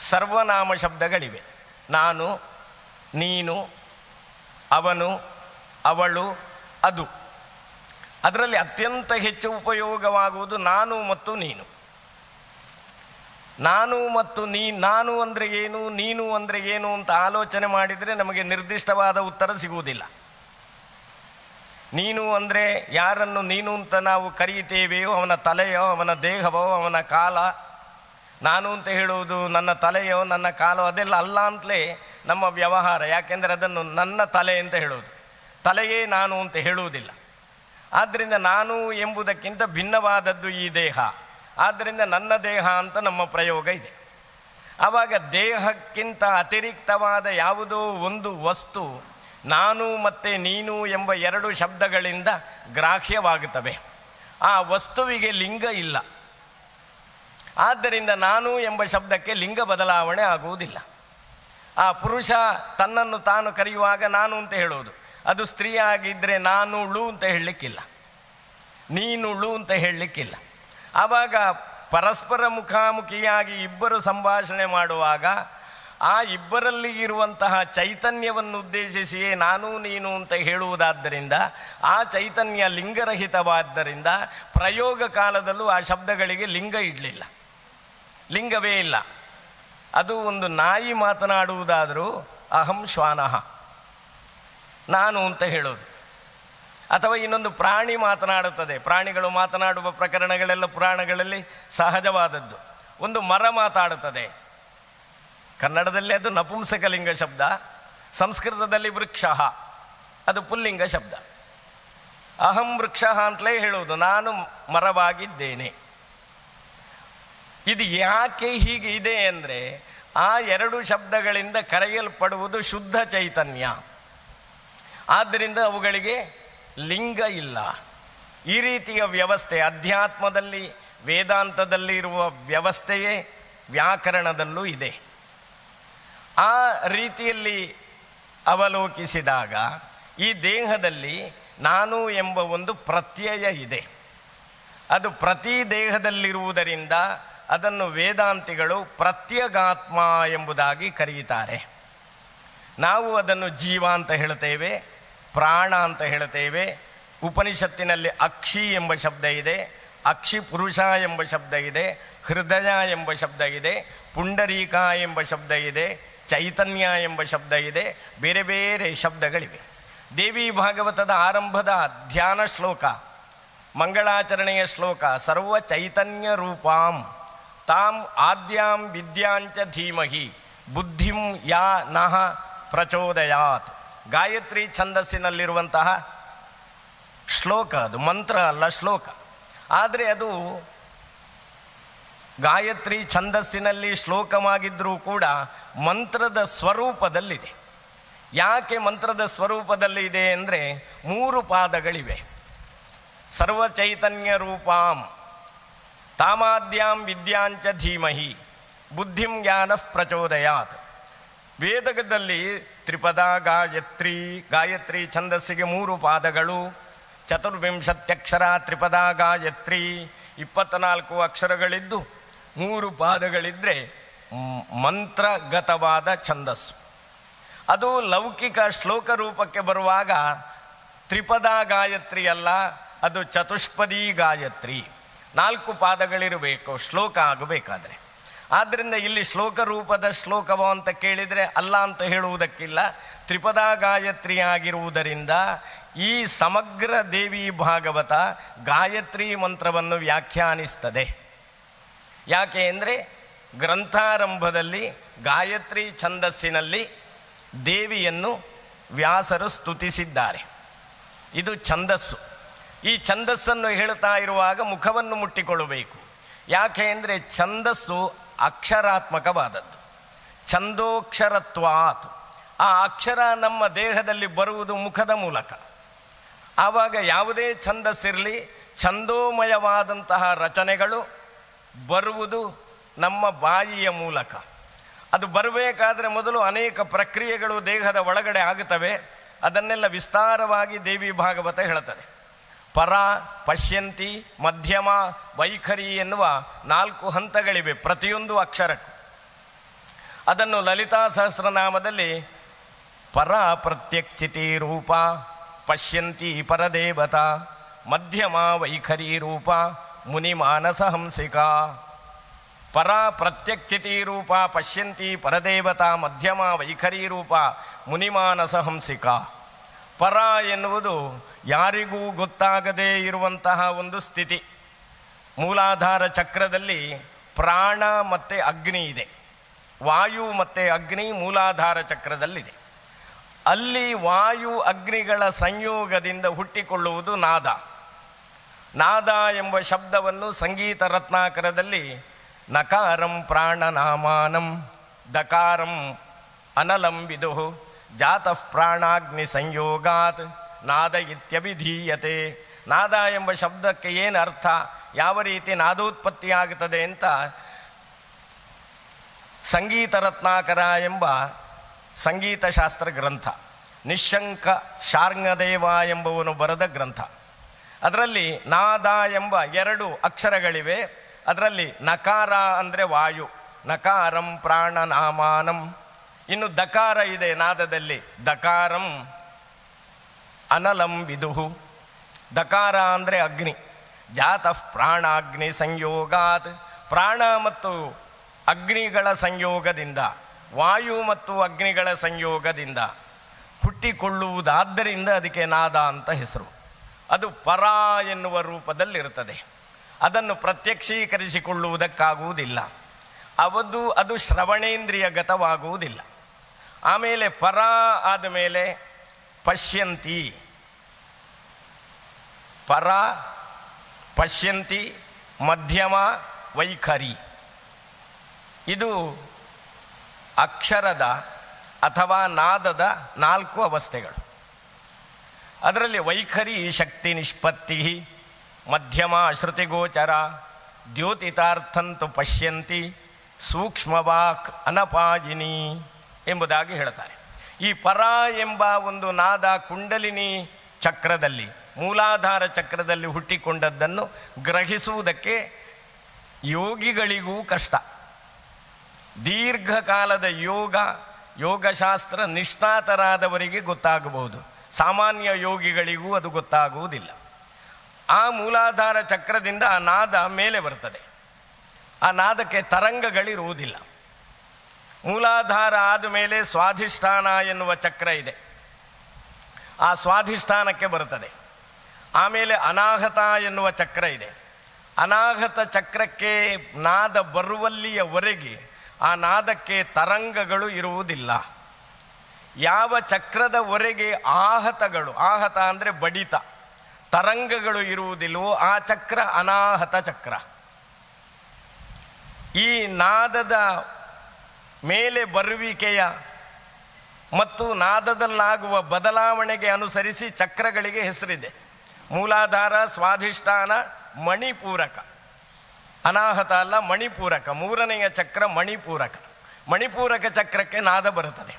ಸರ್ವನಾಮ ಶಬ್ದಗಳಿವೆ. ನಾನು, ನೀನು, ಅವನು, ಅವಳು, ಅದು. ಅದರಲ್ಲಿ ಅತ್ಯಂತ ಹೆಚ್ಚು ಉಪಯೋಗವಾಗುವುದು ನಾನು ಮತ್ತು ನೀನು. ನಾನು ಮತ್ತು ನಾನು ಅಂದರೆ ಏನು, ನೀನು ಅಂದರೆ ಏನು ಅಂತ ಆಲೋಚನೆ ಮಾಡಿದರೆ ನಮಗೆ ನಿರ್ದಿಷ್ಟವಾದ ಉತ್ತರ ಸಿಗುವುದಿಲ್ಲ. ನೀನು ಅಂದರೆ ಯಾರನ್ನು ನೀನು ಅಂತ ನಾವು ಕರೆಯುತ್ತೇವೆಯೋ ಅವನ ತಲೆಯೋ ಅವನ ದೇಹವೋ ಅವನ ಕಾಲ. ನಾನು ಅಂತ ಹೇಳುವುದು ನನ್ನ ತಲೆಯೋ ನನ್ನ ಕಾಲೋ ಅದೆಲ್ಲ ಅಲ್ಲ ಅಂತಲೇ ನಮ್ಮ ವ್ಯವಹಾರ. ಯಾಕೆಂದರೆ ಅದನ್ನು ನನ್ನ ತಲೆ ಅಂತ ಹೇಳೋದು, ತಲೆಯೇ ನಾನು ಅಂತ ಹೇಳುವುದಿಲ್ಲ. ಆದ್ದರಿಂದ ನಾನು ಎಂಬುದಕ್ಕಿಂತ ಭಿನ್ನವಾದದ್ದು ಈ ದೇಹ. ಆದ್ದರಿಂದ ನನ್ನ ದೇಹ ಅಂತ ನಮ್ಮ ಪ್ರಯೋಗ ಇದೆ. ಆವಾಗ ದೇಹಕ್ಕಿಂತ ಅತಿರಿಕ್ತವಾದ ಯಾವುದೋ ಒಂದು ವಸ್ತು ನಾನು ಮತ್ತು ನೀನು ಎಂಬ ಎರಡು ಶಬ್ದಗಳಿಂದ ಗ್ರಾಹ್ಯವಾಗುತ್ತವೆ. ಆ ವಸ್ತುವಿಗೆ ಲಿಂಗ ಇಲ್ಲ. ಆದ್ದರಿಂದ ನಾನು ಎಂಬ ಶಬ್ದಕ್ಕೆ ಲಿಂಗ ಬದಲಾವಣೆ ಆಗುವುದಿಲ್ಲ. ಆ ಪುರುಷ ತನ್ನನ್ನು ತಾನು ಕರೆಯುವಾಗ ನಾನು ಅಂತ ಹೇಳೋದು, ಅದು ಸ್ತ್ರೀ ಆಗಿದ್ದರೆ ನಾನುಳು ಅಂತ ಹೇಳಲಿಕ್ಕಿಲ್ಲ, ನೀನುಳು ಅಂತ ಹೇಳಲಿಕ್ಕಿಲ್ಲ. ಆವಾಗ ಪರಸ್ಪರ ಮುಖಾಮುಖಿಯಾಗಿ ಇಬ್ಬರು ಸಂಭಾಷಣೆ ಮಾಡುವಾಗ ಆ ಇಬ್ಬರಲ್ಲಿ ಇರುವಂತಹ ಚೈತನ್ಯವನ್ನು ಉದ್ದೇಶಿಸಿಯೇ ನಾನು ನೀನು ಅಂತ ಹೇಳುವುದಾದ್ದರಿಂದ ಆ ಚೈತನ್ಯ ಲಿಂಗರಹಿತವಾದ್ದರಿಂದ ಪ್ರಯೋಗ ಕಾಲದಲ್ಲೂ ಆ ಶಬ್ದಗಳಿಗೆ ಲಿಂಗ ಇಡಲಿಲ್ಲ, ಲಿಂಗವೇ ಇಲ್ಲ. ಅದು ಒಂದು ನಾಯಿ ಮಾತನಾಡುವುದಾದರೂ ಅಹಂ ಶ್ವಾನಃ ನಾನು ಅಂತ ಹೇಳೋದು. ಅಥವಾ ಇನ್ನೊಂದು ಪ್ರಾಣಿ ಮಾತನಾಡುತ್ತದೆ. ಪ್ರಾಣಿಗಳು ಮಾತನಾಡುವ ಪ್ರಕರಣಗಳೆಲ್ಲ ಪುರಾಣಗಳಲ್ಲಿ ಸಹಜವಾದದ್ದು. ಒಂದು ಮರ ಮಾತಾಡುತ್ತದೆ. ಕನ್ನಡದಲ್ಲಿ ಅದು ನಪುಂಸಕಲಿಂಗ ಶಬ್ದ, ಸಂಸ್ಕೃತದಲ್ಲಿ ವೃಕ್ಷ ಅದು ಪುಲ್ಲಿಂಗ ಶಬ್ದ. ಅಹಂ ವೃಕ್ಷ ಅಂತಲೇ ಹೇಳುವುದು, ನಾನು ಮರವಾಗಿದ್ದೇನೆ. ಇದು ಯಾಕೆ ಹೀಗೆ ಇದೆ ಅಂದರೆ ಆ ಎರಡು ಶಬ್ದಗಳಿಂದ ಕರೆಯಲ್ಪಡುವುದು ಶುದ್ಧ ಚೈತನ್ಯ. ಆದ್ದರಿಂದ ಅವುಗಳಿಗೆ ಲಿಂಗ ಇಲ್ಲ. ಈ ರೀತಿಯ ವ್ಯವಸ್ಥೆ ಅಧ್ಯಾತ್ಮದಲ್ಲಿ ವೇದಾಂತದಲ್ಲಿ ಇರುವ ವ್ಯವಸ್ಥೆಯೇ ವ್ಯಾಕರಣದಲ್ಲೂ ಇದೆ. ಆ ರೀತಿಯಲ್ಲಿ ಅವಲೋಕಿಸಿದಾಗ ಈ ದೇಹದಲ್ಲಿ ನಾನು ಎಂಬ ಒಂದು ಪ್ರತ್ಯಯ ಇದೆ. ಅದು ಪ್ರತಿ ದೇಹದಲ್ಲಿರುವುದರಿಂದ ಅದನ್ನು ವೇದಾಂತಿಗಳು ಪ್ರತ್ಯಗಾತ್ಮ ಎಂಬುದಾಗಿ ಕರೆಯುತ್ತಾರೆ. ನಾವು ಅದನ್ನು ಜೀವ ಅಂತ ಹೇಳ್ತೇವೆ, ಪ್ರಾಣ ಅಂತ ಹೇಳ್ತೇವೆ. ಉಪನಿಷತ್ತಿನಲ್ಲಿ ಅಕ್ಷಿ ಎಂಬ ಶಬ್ದ ಇದೆ, ಅಕ್ಷಿ ಪುರುಷ ಎಂಬ ಶಬ್ದ ಇದೆ, ಹೃದಯ ಎಂಬ ಶಬ್ದ ಇದೆ, ಪುಂಡರೀಕ ಎಂಬ ಶಬ್ದ ಇದೆ, ಚೈತನ್ಯ ಎಂಬ ಶಬ್ದ ಇದೆ, ಬೇರೆ ಬೇರೆ ಶಬ್ದಗಳಿವೆ. ದೇವಿ ಭಾಗವತದ ಆರಂಭದ ಧ್ಯಾನ ಶ್ಲೋಕ, ಮಂಗಳಾಚರಣೆಯ ಶ್ಲೋಕ, ಸರ್ವ ಚೈತನ್ಯ ರೂಪಾಂ ತಾಂ ಆದ್ಯಾಂ ವಿದ್ಯಾಂಚ ಧೀಮಹಿ ಬುದ್ಧಿಂ ಯಾ ನಃ ಪ್ರಚೋದಯಾತ್. ಗಾಯತ್ರಿ ಛಂದಸ್ಸಿನಲ್ಲಿರುವಂತಹ ಶ್ಲೋಕ, ಅದು ಮಂತ್ರ ಅಲ್ಲ, ಶ್ಲೋಕ. ಆದರೆ ಅದು ಗಾಯತ್ರಿ ಛಂದಸ್ಸಿನಲ್ಲಿ ಶ್ಲೋಕವಾಗಿದ್ದರೂ ಕೂಡ ಮಂತ್ರದ ಸ್ವರೂಪದಲ್ಲಿದೆ. ಯಾಕೆ ಮಂತ್ರದ ಸ್ವರೂಪದಲ್ಲಿ ಇದೆ ಅಂದರೆ 3 ಪಾದಗಳಿವೆ. ಸರ್ವ ಚೈತನ್ಯ ರೂಪಾಂ ತಾಮಾದ್ಯಾಂ ವಿದ್ಯಾಂಚ ಧೀಮಹಿ ಬುದ್ಧಿಂ ಜ್ಞಾನಃ ಪ್ರಚೋದಯಾತ್. ವೇದದಲ್ಲಿ ತ್ರಿಪದ ಗಾಯತ್ರಿ ಛಂದಸ್ಸಿಗೆ 3 ಪಾದಗಳು, 24 ತ್ರಿಪದ ಗಾಯತ್ರಿ, 24 ಅಕ್ಷರಗಳಿದ್ದು 3 ಪಾದಗಳಿದ್ದರೆ ಮಂತ್ರಗತವಾದ ಛಂದಸ್ಸು. ಅದು ಲೌಕಿಕ ಶ್ಲೋಕ ರೂಪಕ್ಕೆ ಬರುವಾಗ ತ್ರಿಪದ ಗಾಯತ್ರಿ ಅಲ್ಲ, ಅದು ಚತುಷ್ಪದಿ ಗಾಯತ್ರಿ. 4 ಪಾದಗಳಿರಬೇಕು ಶ್ಲೋಕ ಆಗಬೇಕಾದ್ರೆ. ಆದ್ದರಿಂದ ಇಲ್ಲಿ ಶ್ಲೋಕ ರೂಪದ ಶ್ಲೋಕವೋ ಅಂತ ಕೇಳಿದರೆ ಅಲ್ಲ ಅಂತ ಹೇಳುವುದಕ್ಕಿಲ್ಲ. ತ್ರಿಪದ ಗಾಯತ್ರಿ ಆಗಿರುವುದರಿಂದ ಈ ಸಮಗ್ರ ದೇವಿ ಭಾಗವತ ಗಾಯತ್ರಿ ಮಂತ್ರವನ್ನು ವ್ಯಾಖ್ಯಾನಿಸ್ತದೆ. ಯಾಕೆ ಅಂದರೆ ಗ್ರಂಥಾರಂಭದಲ್ಲಿ ಗಾಯತ್ರಿ ಛಂದಸ್ಸಿನಲ್ಲಿ ದೇವಿಯನ್ನು ವ್ಯಾಸರು ಸ್ತುತಿಸಿದ್ದಾರೆ. ಇದು ಛಂದಸ್ಸು. ಈ ಛಂದಸ್ಸನ್ನು ಹೇಳ್ತಾ ಇರುವಾಗ ಮುಖವನ್ನು ಮುಟ್ಟಿಕೊಳ್ಳಬೇಕು. ಯಾಕೆ ಅಂದರೆ ಛಂದಸ್ಸು ಅಕ್ಷರಾತ್ಮಕವಾದದ್ದು, ಛಂದೋಕ್ಷರತ್ವಾತ್. ಆ ಅಕ್ಷರ ನಮ್ಮ ದೇಹದಲ್ಲಿ ಬರುವುದು ಮುಖದ ಮೂಲಕ. ಆವಾಗ ಯಾವುದೇ ಛಂದಸ್ಸಿರಲಿ, ಛಂದೋಮಯವಾದಂತಹ ರಚನೆಗಳು ಬರುವುದು ನಮ್ಮ ಬಾಯಿಯ ಮೂಲಕ. ಅದು ಬರಬೇಕಾದ್ರೆ ಮೊದಲು ಅನೇಕ ಪ್ರಕ್ರಿಯೆಗಳು ದೇಹದ ಒಳಗಡೆ ಆಗುತ್ತವೆ. ಅದನ್ನೆಲ್ಲ ವಿಸ್ತಾರವಾಗಿ ದೇವಿ ಭಾಗವತ ಹೇಳ್ತದೆ. ಪರ, ಪಶ್ಯಂತಿ, ಮಧ್ಯಮ, ವೈಖರಿ ಎನ್ನುವ 4 ಹಂತಗಳಿವೆ ಪ್ರತಿಯೊಂದು ಅಕ್ಷರಕ್ಕೂ. ಅದನ್ನು ಲಲಿತಾ ಸಹಸ್ರನಾಮದಲ್ಲಿ ಪರ ಪ್ರತ್ಯಕ್ಷಿತಿ ರೂಪ, ಪಶ್ಯಂತಿ ಪರದೇವತಾ, ಮಧ್ಯಮ ವೈಖರಿ ರೂಪ, ಮುನಿಮಾನಸ ಹಂಸಿಕಾ. ಪರ ಪ್ರತ್ಯಕ್ಷಿತಿ ರೂಪ, ಪಶ್ಯಂತಿ ಪರದೇವತಾ, ಮಧ್ಯಮ ವೈಖರಿ ರೂಪ, ಮುನಿಮಾನಸ ಹಂಸಿಕಾ. ಪರ ಎನ್ನುವುದು ಯಾರಿಗೂ ಗೊತ್ತಾಗದೇ ಇರುವಂತಹ ಒಂದು ಸ್ಥಿತಿ. ಮೂಲಾಧಾರ ಚಕ್ರದಲ್ಲಿ ಪ್ರಾಣ ಮತ್ತು ಅಗ್ನಿ ಇದೆ. ವಾಯು ಮತ್ತು ಅಗ್ನಿ ಮೂಲಾಧಾರ ಚಕ್ರದಲ್ಲಿದೆ. ಅಲ್ಲಿ ವಾಯು ಅಗ್ನಿಗಳ ಸಂಯೋಗದಿಂದ ಹುಟ್ಟಿಕೊಳ್ಳುವುದು ನಾದ. ನಾದ ಎಂಬ ಶಬ್ದವನ್ನು ಸಂಗೀತ ರತ್ನಾಕರದಲ್ಲಿ ನಕಾರಂ ಪ್ರಾಣನಾಮಾನಂ ದಕಾರಂ ಅನಲಂ ವಿದುಃ ಜಾತಃ ಪ್ರಾಣಾಗ್ನಿ ಸಂಯೋಗಾತ್ ನಾದ ಇತ್ಯಭಿಧೀಯತೆ. ನಾದ ಎಂಬ ಶಬ್ದಕ್ಕೆ ಏನು ಅರ್ಥ, ಯಾವ ರೀತಿ ನಾದೋತ್ಪತ್ತಿ ಆಗುತ್ತದೆ ಅಂತ ಸಂಗೀತ ರತ್ನಾಕರ ಎಂಬ ಸಂಗೀತಶಾಸ್ತ್ರ ಗ್ರಂಥ, ನಿಶಂಕ ಶಾರ್ಂಗದೇವ ಎಂಬುವನು ಬರೆದ ಗ್ರಂಥ. ಅದರಲ್ಲಿ ನಾದ ಎಂಬ 2 ಅಕ್ಷರಗಳಿವೆ. ಅದರಲ್ಲಿ ನಕಾರ ಅಂದರೆ ವಾಯು, ನಕಾರಂ ಪ್ರಾಣನಾಮಾನಂ. ಇನ್ನು ದಕಾರ ಇದೆ ನಾದದಲ್ಲಿ, ದಕಾರಂ ಅನಲಂ ವಿದುಃ. ದಕಾರ ಅಂದರೆ ಅಗ್ನಿ. ಜಾತಃ ಪ್ರಾಣಾಗ್ನಿ ಸಂಯೋಗಾತ್. ಪ್ರಾಣ ಮತ್ತು ಅಗ್ನಿಗಳ ಸಂಯೋಗದಿಂದ, ವಾಯು ಮತ್ತು ಅಗ್ನಿಗಳ ಸಂಯೋಗದಿಂದ ಹುಟ್ಟಿಕೊಳ್ಳುವುದಾದ್ದರಿಂದ ಅದಕ್ಕೆ ನಾದ ಅಂತ ಹೆಸರು. ಅದು ಪರ ಎನ್ನುವ ರೂಪದಲ್ಲಿರುತ್ತದೆ. ಅದನ್ನು ಪ್ರತ್ಯಕ್ಷೀಕರಿಸಿಕೊಳ್ಳುವುದಕ್ಕಾಗುವುದಿಲ್ಲ. ಅದು ಶ್ರವಣೇಂದ್ರಿಯಗತವಾಗುವುದಿಲ್ಲ. ಆಮೇಲೆ ಪರ ಆದಮೇಲೆ ಪಶ್ಯಂತಿ, ಪರ ಪಶ್ಯಂತಿ, ಮಧ್ಯಮ ವೈಖರಿ. ಇದು ಅಕ್ಷರದ ಅಥವಾ ನಾದದ 4 ಅವಸ್ಥೆಗಳು. ಅದರಲ್ಲಿ ವೈಖರಿ ಶಕ್ತಿ ನಿಷ್ಪತ್ತಿ, ಮಧ್ಯಮ ಶ್ರುತಿಗೋಚರ, ದ್ಯೋತಿತಾರ್ಥಂತು ಪಶ್ಯಂತಿ, ಸೂಕ್ಷ್ಮವಾಕ್ ಅನಪಾಯಿನಿ ಎಂಬುದಾಗಿ ಹೇಳ್ತಾರೆ. ಈ ಪರ ಎಂಬ ಒಂದು ನಾದ ಕುಂಡಲಿನಿ ಚಕ್ರದಲ್ಲಿ, ಮೂಲಾಧಾರ ಚಕ್ರದಲ್ಲಿ ಹುಟ್ಟಿಕೊಂಡದ್ದನ್ನು ಗ್ರಹಿಸುವುದಕ್ಕೆ ಯೋಗಿಗಳಿಗೂ ಕಷ್ಟ. ದೀರ್ಘಕಾಲದ ಯೋಗಶಾಸ್ತ್ರ ನಿಷ್ಣಾತರಾದವರಿಗೆ ಗೊತ್ತಾಗಬಹುದು, ಸಾಮಾನ್ಯ ಯೋಗಿಗಳಿಗೂ ಅದು ಗೊತ್ತಾಗುವುದಿಲ್ಲ. ಆ ಮೂಲಾಧಾರ ಚಕ್ರದಿಂದ ಆ ನಾದ ಮೇಲೆ ಬರ್ತದೆ. ಆ ನಾದಕ್ಕೆ ತರಂಗಗಳಿರುವುದಿಲ್ಲ. ಮೂಲಾಧಾರ ಆದಮೇಲೆ ಸ್ವಾಧಿಷ್ಠಾನ ಎನ್ನುವ ಚಕ್ರ ಇದೆ, ಆ ಸ್ವಾಧಿಷ್ಠಾನಕ್ಕೆ ಬರುತ್ತದೆ. ಆಮೇಲೆ ಅನಾಹತ ಎನ್ನುವ ಚಕ್ರ ಇದೆ. ಅನಾಹತ ಚಕ್ರಕ್ಕೆ ನಾದ ಬರುವಲ್ಲಿಯವರೆಗೆ ಆ ನಾದಕ್ಕೆ ತರಂಗಗಳು ಇರುವುದಿಲ್ಲ. ಯಾವ ಚಕ್ರದವರೆಗೆ ಆಹತ ಅಂದರೆ ಬಡಿತ, ತರಂಗಗಳು ಇರುವುದಿಲ್ಲವೋ ಆ ಚಕ್ರ ಅನಾಹತ ಚಕ್ರ. ಈ ನಾದದ ಮೇಲೆ ಬರುವಿಕೆಯ ಮತ್ತು ನಾದದಲ್ಲಾಗುವ ಬದಲಾವಣೆಗೆ ಅನುಸರಿಸಿ ಚಕ್ರಗಳಿಗೆ ಹೆಸರಿದೆ. ಮೂಲಾಧಾರ, ಸ್ವಾಧಿಷ್ಠಾನ, ಮಣಿಪೂರಕ. ಅನಾಹತ ಅಲ್ಲ, ಮಣಿಪೂರಕ. ಮೂರನೆಯ ಚಕ್ರ ಮಣಿಪೂರಕ. ಮಣಿಪೂರಕ ಚಕ್ರಕ್ಕೆ ನಾದ ಬರುತ್ತದೆ.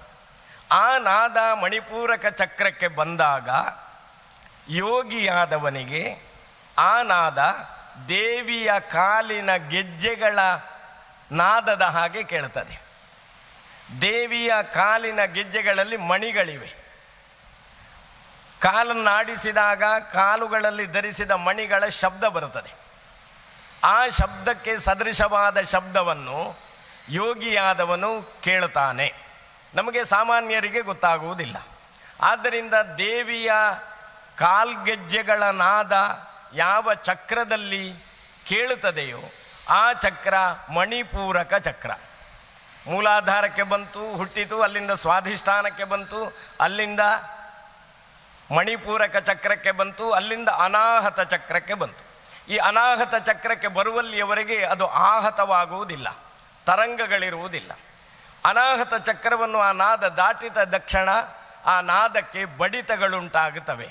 ಆ ನಾದ ಮಣಿಪೂರಕ ಚಕ್ರಕ್ಕೆ ಬಂದಾಗ ಯೋಗಿಯಾದವನಿಗೆ ಆ ನಾದ ದೇವಿಯ ಕಾಲಿನ ಗೆಜ್ಜೆಗಳ ನಾದದ ಹಾಗೆ ಕೇಳ್ತದೆ. ದೇವಿಯ ಕಾಲಿನ ಗೆಜ್ಜೆಗಳಲ್ಲಿ ಮಣಿಗಳಿವೆ. ಕಾಲನ್ನಾಡಿಸಿದಾಗ ಕಾಲುಗಳಲ್ಲಿ ಧರಿಸಿದ ಮಣಿಗಳ ಶಬ್ದ ಬರುತ್ತದೆ. ಆ ಶಬ್ದಕ್ಕೆ ಸದೃಶವಾದ ಶಬ್ದವನ್ನು ಯೋಗಿಯಾದವನು ಕೇಳುತ್ತಾನೆ. ನಮಗೆ ಸಾಮಾನ್ಯರಿಗೆ ಗೊತ್ತಾಗುವುದಿಲ್ಲ. ಆದ್ದರಿಂದ ದೇವಿಯ ಕಾಲ್ಗೆಜ್ಜೆಗಳ ನಾದ ಯಾವ ಚಕ್ರದಲ್ಲಿ ಕೇಳುತ್ತದೆಯೋ ಆ ಚಕ್ರ ಮಣಿಪೂರಕ ಚಕ್ರ. ಮೂಲಾಧಾರಕ್ಕೆ ಬಂತು, ಹುಟ್ಟಿತು, ಅಲ್ಲಿಂದ ಸ್ವಾಧಿಷ್ಠಾನಕ್ಕೆ ಬಂತು, ಅಲ್ಲಿಂದ ಮಣಿಪೂರಕ ಚಕ್ರಕ್ಕೆ ಬಂತು, ಅಲ್ಲಿಂದ ಅನಾಹತ ಚಕ್ರಕ್ಕೆ ಬಂತು. ಈ ಅನಾಹತ ಚಕ್ರಕ್ಕೆ ಬರುವಲ್ಲಿಯವರೆಗೆ ಅದು ಆಹತವಾಗುವುದಿಲ್ಲ, ತರಂಗಗಳಿರುವುದಿಲ್ಲ. ಅನಾಹತ ಚಕ್ರವನ್ನು ಆ ನಾದ ದಾಟಿದ ತಕ್ಷಣ ಆ ನಾದಕ್ಕೆ ಬಡಿತಗಳುಂಟಾಗುತ್ತವೆ,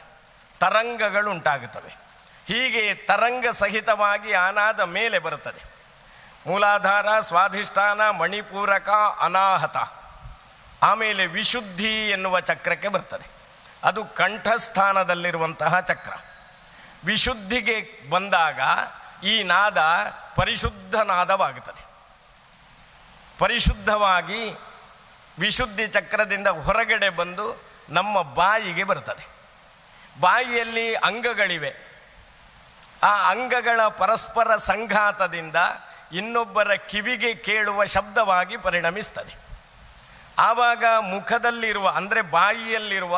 ತರಂಗಗಳುಂಟಾಗುತ್ತವೆ. ಹೀಗೆ ತರಂಗ ಸಹಿತವಾಗಿ ಆ ನಾದ ಮೇಲೆ ಬರುತ್ತದೆ. ಮೂಲಾಧಾರ, ಸ್ವಾಧಿಷ್ಠಾನ, ಮಣಿಪೂರಕ, ಅನಾಹತ. ಆಮೇಲೆ ವಿಶುದ್ಧಿ ಎನ್ನುವ ಚಕ್ರಕ್ಕೆ ಬರ್ತದೆ. ಅದು ಕಂಠಸ್ಥಾನದಲ್ಲಿರುವಂತಹ ಚಕ್ರ. ವಿಶುದ್ಧಿಗೆ ಬಂದಾಗ ಈ ನಾದ ಪರಿಶುದ್ಧ ನಾದವಾಗುತ್ತದೆ. ಪರಿಶುದ್ಧವಾಗಿ ವಿಶುದ್ಧಿ ಚಕ್ರದಿಂದ ಹೊರಗಡೆ ಬಂದು ನಮ್ಮ ಬಾಯಿಗೆ ಬರುತ್ತದೆ. ಬಾಯಿಯಲ್ಲಿ ಅಂಗಗಳಿವೆ. ಆ ಅಂಗಗಳ ಪರಸ್ಪರ ಸಂಘಾತದಿಂದ ಇನ್ನೊಬ್ಬರ ಕಿವಿಗೆ ಕೇಳುವ ಶಬ್ದವಾಗಿ ಪರಿಣಮಿಸ್ತದೆ. ಆವಾಗ ಮುಖದಲ್ಲಿರುವ ಅಂದರೆ ಬಾಯಿಯಲ್ಲಿರುವ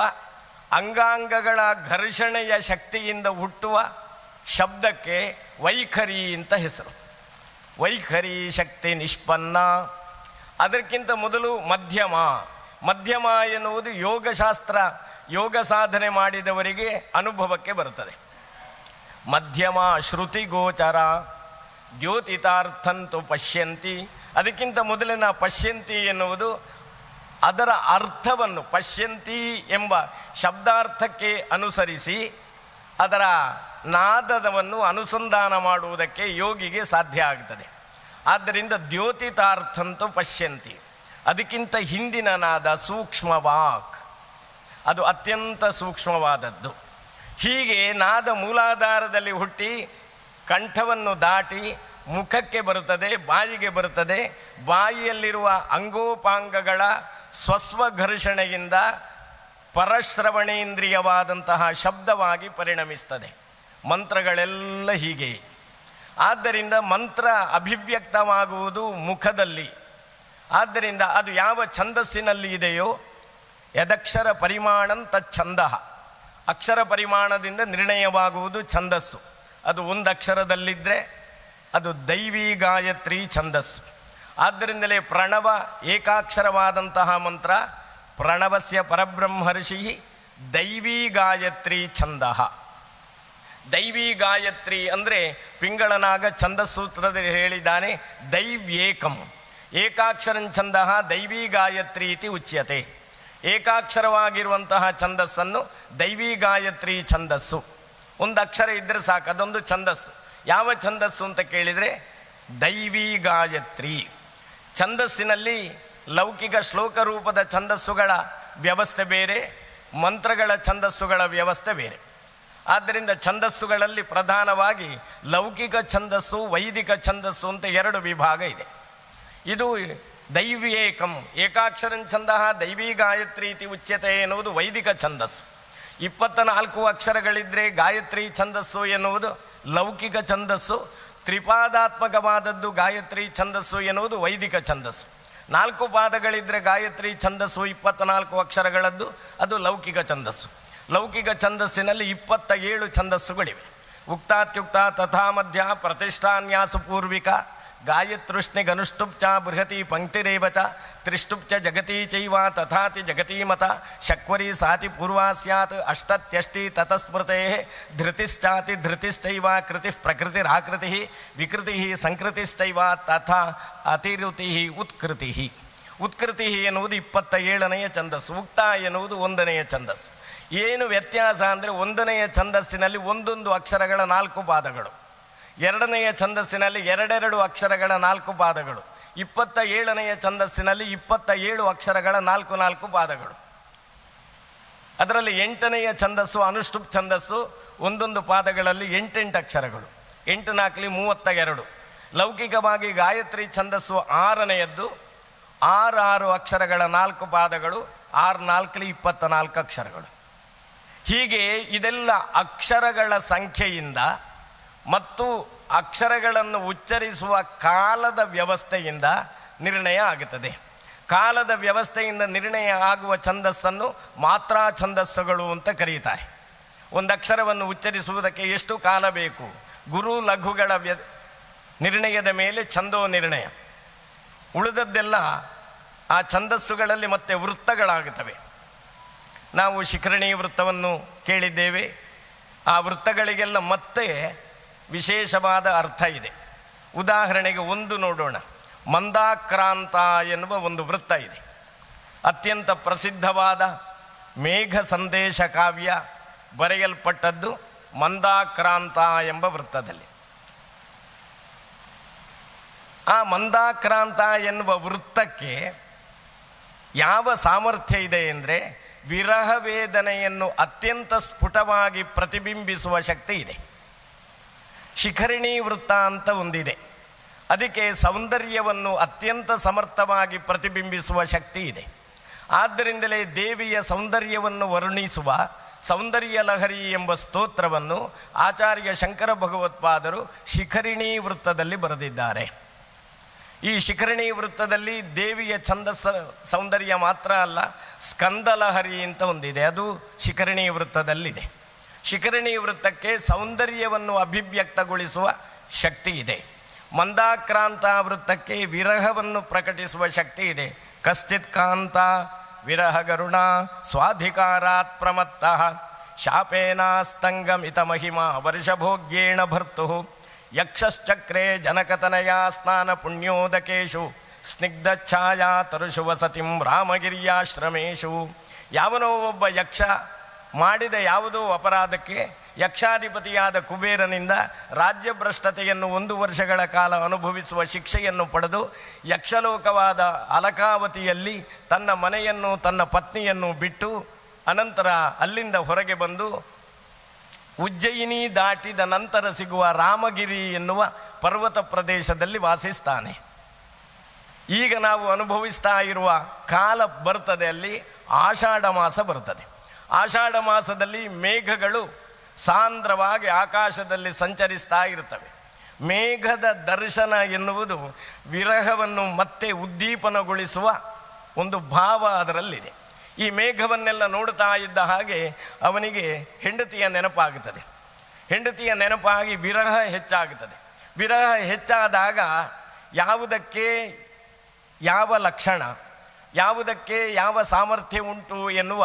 ಅಂಗಾಂಗಗಳ ಘರ್ಷಣೆಯ ಶಕ್ತಿಯಿಂದ ಹುಟ್ಟುವ ಶಬ್ದಕ್ಕೆ ವೈಖರಿ ಅಂತ ಹೆಸರು. ವೈಖರಿ ಶಕ್ತಿ ನಿಷ್ಪನ್ನ. ಅದಕ್ಕಿಂತ ಮೊದಲು ಮಧ್ಯಮ. ಮಧ್ಯಮ ಎನ್ನುವುದು ಯೋಗಶಾಸ್ತ್ರ, ಯೋಗ ಸಾಧನೆ ಮಾಡಿದವರಿಗೆ ಅನುಭವಕ್ಕೆ ಬರುತ್ತದೆ. ಮಧ್ಯಮ ಶ್ರುತಿಗೋಚರ ದ್ಯೋತಿತಾರ್ಥಂತು ಪಶ್ಯಂತಿ. ಅದಕ್ಕಿಂತ ಮೊದಲಿನ ಪಶ್ಯಂತಿ ಎನ್ನುವುದು ಅದರ ಅರ್ಥವನ್ನು ಪಶ್ಯಂತಿ ಎಂಬ ಶಬ್ದಾರ್ಥಕ್ಕೆ ಅನುಸರಿಸಿ ಅದರ ನಾದವನ್ನು ಅನುಸಂಧಾನ ಮಾಡುವುದಕ್ಕೆ ಯೋಗಿಗೆ ಸಾಧ್ಯ ಆಗ್ತದೆ. ಆದ್ದರಿಂದ ದ್ಯೋತಿತಾರ್ಥಂತು ಪಶ್ಯಂತಿ. ಅದಕ್ಕಿಂತ ಹಿಂದಿನ ನಾದ ಸೂಕ್ಷ್ಮವಾಕ್, ಅದು ಅತ್ಯಂತ ಸೂಕ್ಷ್ಮವಾದದ್ದು. ಹೀಗೆ ನಾದ ಮೂಲಾಧಾರದಲ್ಲಿ ಹುಟ್ಟಿ ಕಂಠವನ್ನು ದಾಟಿ ಮುಖಕ್ಕೆ ಬರುತ್ತದೆ, ಬಾಯಿಗೆ ಬರುತ್ತದೆ. ಬಾಯಿಯಲ್ಲಿರುವ ಅಂಗೋಪಾಂಗಗಳ ಸ್ವಸ್ವಘರ್ಷಣೆಯಿಂದ ಪರಶ್ರವಣೇಂದ್ರಿಯವಾದಂತಹ ಶಬ್ದವಾಗಿ ಪರಿಣಮಿಸ್ತದೆ. ಮಂತ್ರಗಳೆಲ್ಲ ಹೀಗೆ. ಆದ್ದರಿಂದ ಮಂತ್ರ ಅಭಿವ್ಯಕ್ತವಾಗುವುದು ಮುಖದಲ್ಲಿ. ಆದ್ದರಿಂದ ಅದು ಯಾವ ಛಂದಸ್ಸಿನಲ್ಲಿ ಇದೆಯೋ ಯದಕ್ಷರ ಪರಿಮಾಣಂ ತಚ್ಛಂದ. ಅಕ್ಷರ ಪರಿಮಾಣದಿಂದ ನಿರ್ಣಯವಾಗುವುದು ಛಂದಸ್ಸು. ಅದು ಒಂದು ಅಕ್ಷರದಲ್ಲಿದ್ದರೆ ಅದು ದೈವಿ ಗಾಯತ್ರಿ ಛಂದಸ್ಸು. ಆದ್ದರಿಂದಲೇ ಪ್ರಣವ ಏಕಾಕ್ಷರವಾದಂತಹ ಮಂತ್ರ ಪ್ರಣವಸ್ಯ ಪರಬ್ರಹ್ಮರ್ಷಿ ದೈವಿ ಗಾಯತ್ರಿ ಛಂದ. ದೈವಿ ಗಾಯತ್ರಿ ಅಂದರೆ ಪಿಂಗಳನಾಗ ಛಂದಸೂತ್ರದಲ್ಲಿ ಹೇಳಿದ್ದಾನೆ, ದೈವ್ಯೇಕಂ ಏಕಾಕ್ಷರಂ ಛಂದ ದೈವಿ ಗಾಯತ್ರಿ ಇತಿ ಉಚ್ಯತೆ. ಏಕಾಕ್ಷರವಾಗಿರುವಂತಹ ಛಂದಸ್ಸನ್ನು ದೈವಿ ಗಾಯತ್ರಿ ಛಂದಸ್ಸು. ಒಂದು ಅಕ್ಷರ ಇದ್ದರೆ ಸಾಕು, ಅದೊಂದು ಛಂದಸ್ಸು. ಯಾವ ಛಂದಸ್ಸು ಅಂತ ಕೇಳಿದರೆ ದೈವಿ ಗಾಯತ್ರಿ. ಛಂದಸ್ಸಿನಲ್ಲಿ ಲೌಕಿಕ ಶ್ಲೋಕ ರೂಪದ ಛಂದಸ್ಸುಗಳ ವ್ಯವಸ್ಥೆ ಬೇರೆ, ಮಂತ್ರಗಳ ಛಂದಸ್ಸುಗಳ ವ್ಯವಸ್ಥೆ ಬೇರೆ. ಆದ್ದರಿಂದ ಛಂದಸ್ಸುಗಳಲ್ಲಿ ಪ್ರಧಾನವಾಗಿ ಲೌಕಿಕ ಛಂದಸ್ಸು, ವೈದಿಕ ಛಂದಸ್ಸು ಅಂತ ಎರಡು ವಿಭಾಗ ಇದೆ. ಇದು ದೈವ್ಯೇಕಂ ಏಕಾಕ್ಷರಂ ಛಂದ ದೈವೀ ಗಾಯತ್ರಿ ಇತಿ ಉಚ್ಯತೆ ಎನ್ನುವುದು ವೈದಿಕ ಛಂದಸ್ಸು. 24 ಅಕ್ಷರಗಳಿದ್ದರೆ ಗಾಯತ್ರಿ ಛಂದಸ್ಸು ಎನ್ನುವುದು ಲೌಕಿಕ ಛಂದಸ್ಸು. ತ್ರಿಪಾದಾತ್ಮಕವಾದದ್ದು ಗಾಯತ್ರಿ ಛಂದಸ್ಸು ಎನ್ನುವುದು ವೈದಿಕ ಛಂದಸ್ಸು. 4 ಪಾದಗಳಿದ್ದರೆ ಗಾಯತ್ರಿ ಛಂದಸ್ಸು 24 ಅಕ್ಷರಗಳದ್ದು, ಅದು ಲೌಕಿಕ ಛಂದಸ್ಸು. ಲೌಕಿಕ ಛಂದಸ್ಸಿನಲ್ಲಿ 27 ಛಂದಸ್ಸುಗಳಿವೆ. ಉಕ್ತಾತ್ಯುಕ್ತ ತಥಾ ಮಧ್ಯ ಪ್ರತಿಷ್ಠಾನ್ಯಾಸ ಪೂರ್ವಿಕ ಗಾಯತೃಷ್ಣಿಗನುಷ್ಟುಪ್ಚ ಬೃಹತಿ ಪಂಕ್ತಿರೇವಚ ತ್ರಿಷ್ಟುಪ್ಚ ಜಗತಿ ಚೈವ ತಥಾತಿ ಜಗತಿ ಮತ ಶಕ್ವರಿ ಸಾತಿ ಪೂರ್ವಾ ಸ್ಯಾತ್ ಅಷ್ಟತ್ಯಷ್ಟಿ ತತಸ್ಮೃತೆ ಧೃತಿಶ್ಚಾತಿ ಧೃತಿಶ್ಚೈವ ಕೃತಿ ಪ್ರಕೃತಿರಾಕೃತಿ ವಿಕೃತಿ ಸಂಕೃತಿಶ್ಚೈವ ತಥಾ ಅತಿರುತಿ ಉತ್ಕೃತಿ. ಉತ್ಕೃತಿ ಎನ್ನುವುದು 27ನೆಯ ಛಂದಸ್ಸು. ಉಕ್ತ ಎನ್ನುವುದು 1ನೆಯ ಛಂದಸ್ಸು. ಏನು ವ್ಯತ್ಯಾಸ ಅಂದರೆ 1ನೆಯ ಛಂದಸ್ಸಿನಲ್ಲಿ ಒಂದೊಂದು ಅಕ್ಷರಗಳ 4 ಪಾದಗಳು, 2ನೆಯ ಛಂದಸ್ಸಿನಲ್ಲಿ 2 ಅಕ್ಷರಗಳ 4 ಪಾದಗಳು, 27ನೆಯ ಛಂದಸ್ಸಿನಲ್ಲಿ 27 ಅಕ್ಷರಗಳ 4 ಪಾದಗಳು. ಅದರಲ್ಲಿ 8ನೆಯ ಛಂದಸ್ಸು ಅನುಷ್ಠುಪ್ ಛಂದಸ್ಸು, ಒಂದೊಂದು ಪಾದಗಳಲ್ಲಿ 8 ಅಕ್ಷರಗಳು, 8 4 32. ಲೌಕಿಕವಾಗಿ ಗಾಯತ್ರಿ ಛಂದಸ್ಸು 6ನೆಯದ್ದು, 6 ಅಕ್ಷರಗಳ 4 ಪಾದಗಳು, 6 4 24 ಅಕ್ಷರಗಳು. ಹೀಗೆ ಇದೆಲ್ಲ ಅಕ್ಷರಗಳ ಸಂಖ್ಯೆಯಿಂದ ಮತ್ತು ಅಕ್ಷರಗಳನ್ನು ಉಚ್ಚರಿಸುವ ಕಾಲದ ವ್ಯವಸ್ಥೆಯಿಂದ ನಿರ್ಣಯ ಆಗುತ್ತದೆ. ಕಾಲದ ವ್ಯವಸ್ಥೆಯಿಂದ ನಿರ್ಣಯ ಆಗುವ ಛಂದಸ್ಸನ್ನು ಮಾತ್ರಾ ಛಂದಸ್ಸುಗಳು ಅಂತ ಕರೀತಾರೆ. ಒಂದು ಅಕ್ಷರವನ್ನು ಉಚ್ಚರಿಸುವುದಕ್ಕೆ ಎಷ್ಟು ಕಾಲ ಬೇಕು? ಗುರು ಲಘುಗಳ ನಿರ್ಣಯದ ಮೇಲೆ ಛಂದೋ ನಿರ್ಣಯ. ಉಳಿದದ್ದೆಲ್ಲ ಆ ಛಂದಸ್ಸುಗಳಲ್ಲಿ ಮತ್ತೆ ವೃತ್ತಗಳಾಗುತ್ತವೆ. ನಾವು ಶಿಖರಣಿ ವೃತ್ತವನ್ನು ಕೇಳಿದ್ದೇವೆ. ಆ ವೃತ್ತಗಳಿಗೆಲ್ಲ ಮತ್ತೆ ವಿಶೇಷವಾದ ಅರ್ಥ ಇದೆ. ಉದಾಹರಣೆಗೆ ಒಂದು ನೋಡೋಣ. ಮಂದಾಕ್ರಾಂತ ಎನ್ನುವ ಒಂದು ವೃತ್ತ ಇದೆ. ಅತ್ಯಂತ ಪ್ರಸಿದ್ಧವಾದ ಮೇಘ ಸಂದೇಶ ಕಾವ್ಯ ಬರೆಯಲ್ಪಟ್ಟದ್ದು ಮಂದಾಕ್ರಾಂತ ಎಂಬ ವೃತ್ತದಲ್ಲಿ. ಆ ಮಂದಾಕ್ರಾಂತ ಎನ್ನುವ ವೃತ್ತಕ್ಕೆ ಯಾವ ಸಾಮರ್ಥ್ಯ ಇದೆ ಅಂದರೆ ವಿರಹ ವೇದನೆಯನ್ನು ಅತ್ಯಂತ ಸ್ಫುಟವಾಗಿ ಪ್ರತಿಬಿಂಬಿಸುವ ಶಕ್ತಿ ಇದೆ. ಶಿಖರಿಣಿ ವೃತ್ತ ಅಂತ ಒಂದಿದೆ, ಅದಕ್ಕೆ ಸೌಂದರ್ಯವನ್ನು ಅತ್ಯಂತ ಸಮರ್ಥವಾಗಿ ಪ್ರತಿಬಿಂಬಿಸುವ ಶಕ್ತಿ ಇದೆ. ಆದ್ದರಿಂದಲೇ ದೇವಿಯ ಸೌಂದರ್ಯವನ್ನು ವರ್ಣಿಸುವ ಸೌಂದರ್ಯ ಲಹರಿ ಎಂಬ ಸ್ತೋತ್ರವನ್ನು ಆಚಾರ್ಯ ಶಂಕರ ಭಗವತ್ಪಾದರು ಶಿಖರಿಣಿ ವೃತ್ತದಲ್ಲಿ ಬರೆದಿದ್ದಾರೆ. ಈ ಶಿಖರಿಣಿ ವೃತ್ತದಲ್ಲಿ ದೇವಿಯ ಛಂದಸ್ಸ ಸೌಂದರ್ಯ ಮಾತ್ರ ಅಲ್ಲ, ಸ್ಕಂದಲಹರಿ ಅಂತ ಒಂದಿದೆ, ಅದು ಶಿಖರಿಣಿ ವೃತ್ತದಲ್ಲಿದೆ. ಶಿಖರಿಣಿ ವೃತ್ತಕ್ಕೆ ಸೌಂದರ್ಯವನ್ನು ಅಭಿವ್ಯಕ್ತಗೊಳಿಸುವ ಶಕ್ತಿ ಇದೆ. ಮಂದಾಕ್ರಾಂತ ವೃತ್ತಕ್ಕೆ ವಿರಹವನ್ನು ಪ್ರಕಟಿಸುವ ಶಕ್ತಿ ಇದೆ. ಕಶ್ಚಿತ್ ಕಾಂತ ವಿರಹ ಗರುಣ ಸ್ವಾಧಿಕಾರಾತ್ ಪ್ರಮತ್ತಃ ಶಾಪೇನಾಸ್ತಂಗಮಿತ ಮಹಿಮಾ ವರ್ಷಭೋಗ್ಯೇಣ ಭರ್ತು ಯಕ್ಷಶ್ಚಕ್ರೆ ಜನಕತನಯ ಸ್ನಾನ ಪುಣ್ಯೋದಕೇಶು ಸ್ನಿಗ್ಧಛಾಯಾ ತರುಷು ವಸತಿಂ ರಾಮಗಿರಿಯಾಶ್ರಮೇಶು. ಯಾವನೋ ಒಬ್ಬ ಯಕ್ಷ ಮಾಡಿದ ಯಾವುದೋ ಅಪರಾಧಕ್ಕೆ ಯಕ್ಷಾಧಿಪತಿಯಾದ ಕುಬೇರನಿಂದ ರಾಜ್ಯಭ್ರಷ್ಟತೆಯನ್ನು 1 ವರ್ಷಗಳ ಕಾಲ ಅನುಭವಿಸುವ ಶಿಕ್ಷೆಯನ್ನು ಪಡೆದು ಯಕ್ಷಲೋಕವಾದ ಅಲಕಾವತಿಯಲ್ಲಿ ತನ್ನ ಮನೆಯನ್ನು ತನ್ನ ಪತ್ನಿಯನ್ನು ಬಿಟ್ಟು ಅನಂತರ ಅಲ್ಲಿಂದ ಹೊರಗೆ ಬಂದು ಉಜ್ಜಯಿನಿ ದಾಟಿದ ನಂತರ ಸಿಗುವ ರಾಮಗಿರಿ ಎನ್ನುವ ಪರ್ವತ ಪ್ರದೇಶದಲ್ಲಿ ವಾಸಿಸ್ತಾನೆ. ಈಗ ನಾವು ಅನುಭವಿಸ್ತಾ ಇರುವ ಕಾಲ ಬರ್ತದೆ, ಅಲ್ಲಿ ಆಷಾಢ ಮಾಸ ಬರ್ತದೆ. ಆಷಾಢ ಮಾಸದಲ್ಲಿ ಮೇಘಗಳು ಸಾಂದ್ರವಾಗಿ ಆಕಾಶದಲ್ಲಿ ಸಂಚರಿಸ್ತಾ ಇರ್ತವೆ. ಮೇಘದ ದರ್ಶನ ಎನ್ನುವುದು ವಿರಹವನ್ನು ಮತ್ತೆ ಉದ್ದೀಪನಗೊಳಿಸುವ ಒಂದು ಭಾವ ಅದರಲ್ಲಿದೆ. ಈ ಮೇಘವನ್ನೆಲ್ಲ ನೋಡ್ತಾ ಇದ್ದ ಹಾಗೆ ಅವನಿಗೆ ಹೆಂಡತಿಯ ನೆನಪಾಗುತ್ತದೆ. ಹೆಂಡತಿಯ ನೆನಪಾಗಿ ವಿರಹ ಹೆಚ್ಚಾಗುತ್ತದೆ. ವಿರಹ ಹೆಚ್ಚಾದಾಗ ಯಾವುದಕ್ಕೆ ಯಾವ ಲಕ್ಷಣ, ಯಾವುದಕ್ಕೆ ಯಾವ ಸಾಮರ್ಥ್ಯ ಉಂಟು ಎನ್ನುವ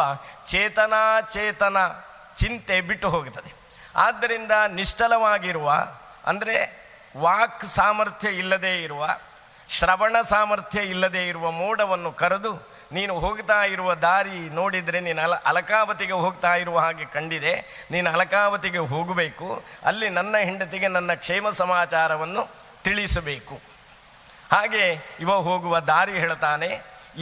ಚೇತನ ಚಿಂತೆ ಬಿಟ್ಟು ಹೋಗುತ್ತದೆ. ಆದ್ದರಿಂದ ನಿಶ್ಚಲವಾಗಿರುವ, ಅಂದರೆ ವಾಕ್ ಸಾಮರ್ಥ್ಯ ಇಲ್ಲದೇ ಇರುವ, ಶ್ರವಣ ಸಾಮರ್ಥ್ಯ ಇಲ್ಲದೇ ಇರುವ ಮೋಡವನ್ನು ಕರೆದು ನೀನು ಹೋಗ್ತಾ ಇರುವ ದಾರಿ ನೋಡಿದರೆ ನೀನು ಅಲಕಾವತಿಗೆ ಹೋಗ್ತಾ ಇರುವ ಹಾಗೆ ಕಂಡಿದೆ, ನೀನು ಅಲಕಾವತಿಗೆ ಹೋಗಬೇಕು, ಅಲ್ಲಿ ನನ್ನ ಹೆಂಡತಿಗೆ ನನ್ನ ಕ್ಷೇಮ ಸಮಾಚಾರವನ್ನು ತಿಳಿಸಬೇಕು. ಹಾಗೆ ಇವ ಹೋಗುವ ದಾರಿ ಹೇಳ್ತಾನೆ,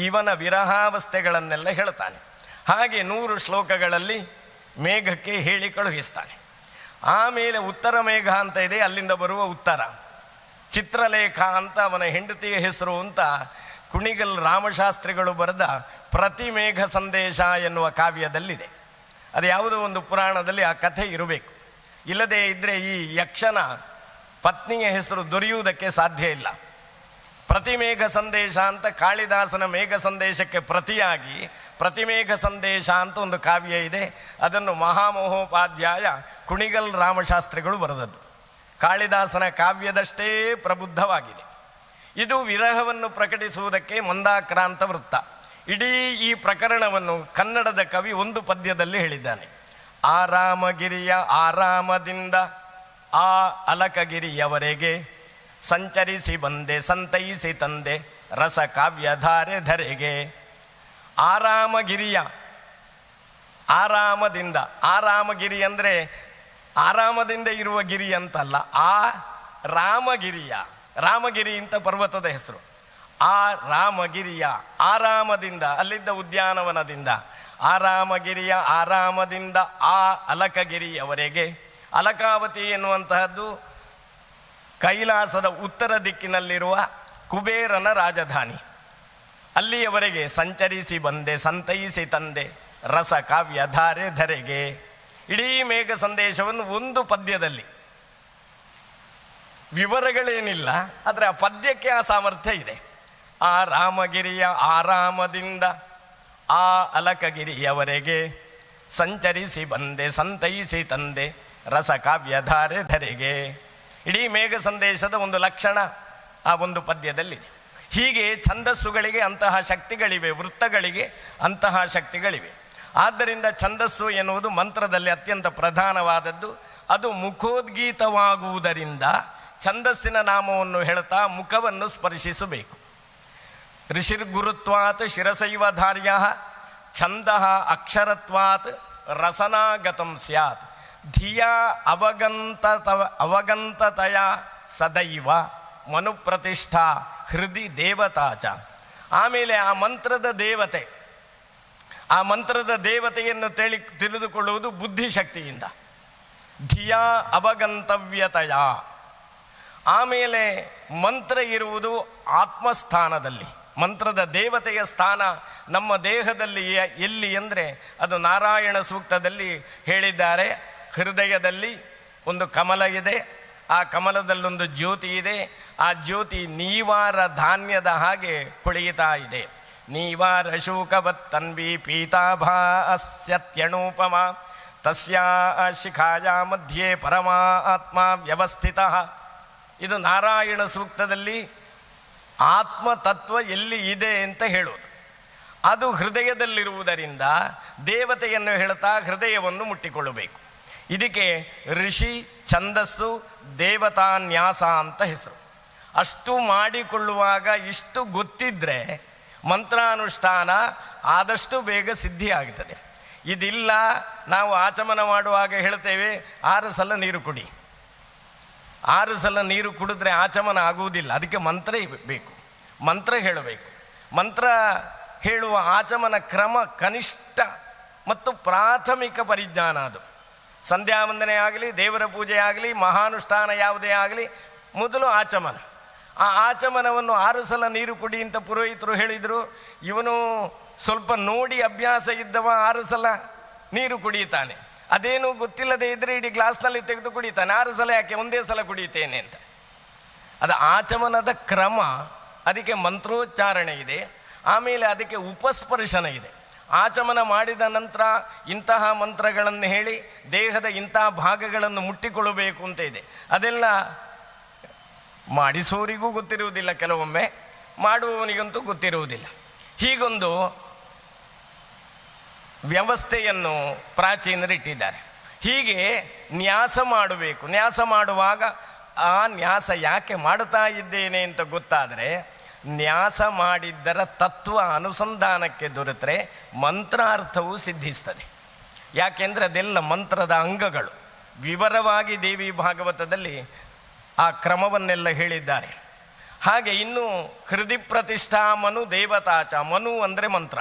ಇವನ ವಿರಹಾವಸ್ಥೆಗಳನ್ನೆಲ್ಲ ಹೇಳ್ತಾನೆ. ಹಾಗೆ 100 ಶ್ಲೋಕಗಳಲ್ಲಿ ಮೇಘಕ್ಕೆ ಹೇಳಿ ಕಳುಹಿಸ್ತಾನೆ. ಆಮೇಲೆ ಉತ್ತರ ಮೇಘ ಅಂತ ಇದೆ, ಅಲ್ಲಿಂದ ಬರುವ ಉತ್ತರ. ಚಿತ್ರಲೇಖ ಅಂತ ಅವನ ಹೆಂಡತಿಯ ಹೆಸರು ಅಂತ ಕುಣಿಗಲ್ ರಾಮಶಾಸ್ತ್ರಿಗಳು ಬರೆದ ಪ್ರತಿ ಮೇಘ ಸಂದೇಶ ಎನ್ನುವ ಕಾವ್ಯದಲ್ಲಿದೆ. ಅದು ಯಾವುದೋ ಒಂದು ಪುರಾಣದಲ್ಲಿ ಆ ಕಥೆ ಇರಬೇಕು. ಇಲ್ಲದೇ ಇದ್ದರೆ ಈ ಯಕ್ಷನ ಪತ್ನಿಯ ಹೆಸರು ದೊರೆಯುವುದಕ್ಕೆ ಸಾಧ್ಯ ಇಲ್ಲ. ಪ್ರತಿಮೇಘ ಸಂದೇಶ ಅಂತ ಕಾಳಿದಾಸನ ಮೇಘ ಸಂದೇಶಕ್ಕೆ ಪ್ರತಿಯಾಗಿ ಪ್ರತಿಮೇಘ ಸಂದೇಶ ಅಂತ ಒಂದು ಕಾವ್ಯ ಇದೆ. ಅದನ್ನು ಮಹಾಮಹೋಪಾಧ್ಯಾಯ ಕುಣಿಗಲ್ ರಾಮಶಾಸ್ತ್ರಿಗಳು ಬರೆದದ್ದು. ಕಾಳಿದಾಸನ ಕಾವ್ಯದಷ್ಟೇ ಪ್ರಬುದ್ಧವಾಗಿದೆ. ಇದು ವಿರಹವನ್ನು ಪ್ರಕಟಿಸುವುದಕ್ಕೆ ಮಂದಾಕ್ರಾಂತ ವೃತ್ತ. ಇಡೀ ಈ ಪ್ರಕರಣವನ್ನು ಕನ್ನಡದ ಕವಿ ಒಂದು ಪದ್ಯದಲ್ಲಿ ಹೇಳಿದ್ದಾನೆ. ಆರಾಮಗಿರಿಯ ಆರಾಮದಿಂದ ಆ ಅಲಕಗಿರಿಯವರೆಗೆ ಸಂಚರಿಸಿ ಬಂದೆ ಸಂತೈಸಿ ತಂದೆ ರಸ ಕಾವ್ಯಧಾರೆ ಧರೆಗೆ. ಆರಾಮಗಿರಿಯ ಆರಾಮದಿಂದ, ಆರಾಮಗಿರಿ ಅಂದರೆ ಆರಾಮದಿಂದ ಇರುವ ಗಿರಿ ಅಂತಲ್ಲ, ಆ ರಾಮಗಿರಿಯ, ರಾಮಗಿರಿ ಅಂತ ಪರ್ವತದ ಹೆಸರು. ಆ ರಾಮಗಿರಿಯ ಆರಾಮದಿಂದ, ಅಲ್ಲಿದ್ದ ಉದ್ಯಾನವನದಿಂದ, ಆರಾಮಗಿರಿಯ ಆರಾಮದಿಂದ ಆ ಅಲಕಗಿರಿಯವರೆಗೆ. ಅಲಕಾವತಿ ಎನ್ನುವಂತಹದ್ದು ಕೈಲಾಸದ ಉತ್ತರ ದಿಕ್ಕಿನಲ್ಲಿರುವ ಕುಬೇರನ ರಾಜಧಾನಿ. ಅಲ್ಲಿಯವರೆಗೆ ಸಂಚರಿಸಿ ಬಂದೆ ಸಂತೈಸಿ ತಂದೆ ರಸ ಕಾವ್ಯಧಾರೆ ಧರೆಗೆ. ಇಡೀ ಮೇಘ ಸಂದೇಶವನ್ನು ಒಂದು ಪದ್ಯದಲ್ಲಿ, ವಿವರಗಳೇನಿಲ್ಲ, ಆದರೆ ಆ ಪದ್ಯಕ್ಕೆ ಆ ಸಾಮರ್ಥ್ಯ ಇದೆ. ಆ ರಾಮಗಿರಿಯ ಆರಾಮದಿಂದ ಆ ಅಲಕಗಿರಿಯವರೆಗೆ ಸಂಚರಿಸಿ ಬಂದೆ ಸಂತೈಸಿ ತಂದೆ ರಸ ಕಾವ್ಯಧಾರೆ ಧರೆಗೆ. ಇಡೀ ಮೇಘ ಸಂದೇಶದ ಒಂದು ಲಕ್ಷಣ ಆ ಒಂದು ಪದ್ಯದಲ್ಲಿದೆ. ಹೀಗೆ ಛಂದಸ್ಸುಗಳಿಗೆ ಅಂತಹ ಶಕ್ತಿಗಳಿವೆ, ವೃತ್ತಗಳಿಗೆ ಅಂತಹ ಶಕ್ತಿಗಳಿವೆ. ಆದ್ದರಿಂದ ಛಂದಸ್ಸು ಎನ್ನುವುದು ಮಂತ್ರದಲ್ಲಿ ಅತ್ಯಂತ ಪ್ರಧಾನವಾದದ್ದು. ಅದು ಮುಖೋದ್ಗೀತವಾಗುವುದರಿಂದ ಛಂದಸ್ಸಿನ ನಾಮವನ್ನು ಹೇಳ್ತಾ ಮುಖವನ್ನು ಸ್ಪರ್ಶಿಸಬೇಕು. ಋಷಿರ್ಗುರುತ್ವಾತ್ ಶಿರಸೈವ ಧಾರ್ಯ ಛಂದಃ ಅಕ್ಷರತ್ವಾತ್ ರಸನಾಗತಂ ಸ್ಯಾತ್ ಧಿಯಾ ಅವಗಂತತಯ ಸದೈವ ಮನುಪ್ರತಿಷ್ಠಾ ಹೃದಯ ದೇವತಾ ಚ. ಆಮೇಲೆ ಆ ಮಂತ್ರದ ದೇವತೆ, ಆ ಮಂತ್ರದ ದೇವತೆಯನ್ನು ತಿಳಿದುಕೊಳ್ಳುವುದು ಬುದ್ಧಿಶಕ್ತಿಯಿಂದ. ಧಿಯಾ ಅವಗಂತವ್ಯತಯ. ಆಮೇಲೆ ಮಂತ್ರ ಇರುವುದು ಆತ್ಮಸ್ಥಾನದಲ್ಲಿ. ಮಂತ್ರದ ದೇವತೆಯ ಸ್ಥಾನ ನಮ್ಮ ದೇಹದಲ್ಲಿ ಎಲ್ಲಿ ಅಂದರೆ ಅದು ನಾರಾಯಣ ಸೂಕ್ತದಲ್ಲಿ ಹೇಳಿದ್ದಾರೆ. ಹೃದಯದಲ್ಲಿ ಒಂದು ಕಮಲ ಇದೆ, ಆ ಕಮಲದಲ್ಲೊಂದು ಜ್ಯೋತಿ ಇದೆ. ಆ ಜ್ಯೋತಿ ನೀವಾರ ಧಾನ್ಯದ ಹಾಗೆ ಹೊಳೆಯುತ್ತಾ ಇದೆ. ನೀವಾರ ಶೂಕವತ್ ತನ್ವಿ ಪೀತಾಭಾಸ್ಯತ್ಯಣೂಪಮ ತಸ್ಯಾ ಶಿಖಾಯ ಮಧ್ಯೆ ಪರಮಾತ್ಮ ವ್ಯವಸ್ಥಿತ. ಇದು ನಾರಾಯಣ ಸೂಕ್ತದಲ್ಲಿ ಆತ್ಮತತ್ವ ಎಲ್ಲಿ ಇದೆ ಅಂತ ಹೇಳೋದು. ಅದು ಹೃದಯದಲ್ಲಿರುವುದರಿಂದ ದೇವತೆಯನ್ನು ಹೇಳ್ತಾ ಹೃದಯವನ್ನು ಮುಟ್ಟಿಕೊಳ್ಳಬೇಕು. ಇದಕ್ಕೆ ಋಷಿ, ಛಂದಸ್ಸು, ದೇವತಾನ್ಯಾಸ ಅಂತ ಹೆಸರು. ಅಷ್ಟು ಮಾಡಿಕೊಳ್ಳುವಾಗ ಇಷ್ಟು ಗೊತ್ತಿದ್ದರೆ ಮಂತ್ರಾನುಷ್ಠಾನ ಆದಷ್ಟು ಬೇಗ ಸಿದ್ಧಿ ಆಗ್ತದೆ. ಇದಿಲ್ಲ, ನಾವು ಆಚಮನ ಮಾಡುವಾಗ ಹೇಳ್ತೇವೆ 6 ಸಲ ನೀರು ಕುಡಿ. 6 ಸಲ ನೀರು ಕುಡಿದ್ರೆ ಆಚಮನ ಆಗುವುದಿಲ್ಲ. ಅದಕ್ಕೆ ಮಂತ್ರ ಬೇಕು, ಮಂತ್ರ ಹೇಳಬೇಕು. ಮಂತ್ರ ಹೇಳುವ ಆಚಮನ ಕ್ರಮ ಕನಿಷ್ಠ ಮತ್ತು ಪ್ರಾಥಮಿಕ ಪರಿಜ್ಞಾನ. ಅದು ಸಂಧ್ಯಾ ವಂದನೆ ಆಗಲಿ, ದೇವರ ಪೂಜೆ ಆಗಲಿ, ಮಹಾನುಷ್ಠಾನ ಯಾವುದೇ ಆಗಲಿ, ಮೊದಲು ಆಚಮನ. ಆ ಆಚಮನವನ್ನು 6 ಸಲ ನೀರು ಕುಡಿ ಅಂತ ಪುರೋಹಿತರು ಹೇಳಿದರು. ಇವನು ಸ್ವಲ್ಪ ನೋಡಿ ಅಭ್ಯಾಸ ಇದ್ದವ 6 ಸಲ ನೀರು ಕುಡಿಯುತ್ತಾನೆ. ಅದೇನು ಗೊತ್ತಿಲ್ಲದೆ ಇದ್ದರೆ ಇಡೀ ಗ್ಲಾಸ್ನಲ್ಲಿ ತೆಗೆದು ಕುಡಿತಾನೆ. 6 ಸಲ ಯಾಕೆ, ಒಂದೇ ಸಲ ಕುಡಿಯುತ್ತೇನೆ ಅಂತ. ಅದು ಆಚಮನದ ಕ್ರಮ. ಅದಕ್ಕೆ ಮಂತ್ರೋಚ್ಚಾರಣೆ ಇದೆ, ಆಮೇಲೆ ಅದಕ್ಕೆ ಉಪಸ್ಪರ್ಶನ ಇದೆ. ಆಚಮನ ಮಾಡಿದ ನಂತರ ಇಂತಹ ಮಂತ್ರಗಳನ್ನು ಹೇಳಿ ದೇಹದ ಇಂತಹ ಭಾಗಗಳನ್ನು ಮುಟ್ಟಿಕೊಳ್ಳಬೇಕು ಅಂತ ಇದೆ. ಅದೆಲ್ಲ ಮಾಡಿಸೋರಿಗೂ ಗೊತ್ತಿರುವುದಿಲ್ಲ, ಕೆಲವೊಮ್ಮೆ ಮಾಡುವವನಿಗಂತೂ ಗೊತ್ತಿರುವುದಿಲ್ಲ. ಹೀಗೊಂದು ವ್ಯವಸ್ಥೆಯನ್ನು ಪ್ರಾಚೀನರಿಟ್ಟಿದ್ದಾರೆ. ಹೀಗೆ ನ್ಯಾಸ ಮಾಡಬೇಕು. ನ್ಯಾಸ ಮಾಡುವಾಗ ಆ ನ್ಯಾಸ ಯಾಕೆ ಮಾಡ್ತಾ ಇದ್ದೇನೆ ಅಂತ ಗೊತ್ತಾದರೆ, ನ್ಯಾಸ ಮಾಡಿದ್ದರ ತತ್ವ ಅನುಸಂಧಾನಕ್ಕೆ ದೊರೆತರೆ ಮಂತ್ರಾರ್ಥವು ಸಿದ್ಧಿಸ್ತದೆ. ಯಾಕೆಂದರೆ ಅದೆಲ್ಲ ಮಂತ್ರದ ಅಂಗಗಳು. ವಿವರವಾಗಿ ದೇವಿ ಭಾಗವತದಲ್ಲಿ ಆ ಕ್ರಮವನ್ನೆಲ್ಲ ಹೇಳಿದ್ದಾರೆ. ಹಾಗೆ ಇನ್ನು ಹೃದಯ ಪ್ರತಿಷ್ಠಾ ಮನು ದೇವತಾಚ. ಮನು ಅಂದರೆ ಮಂತ್ರ.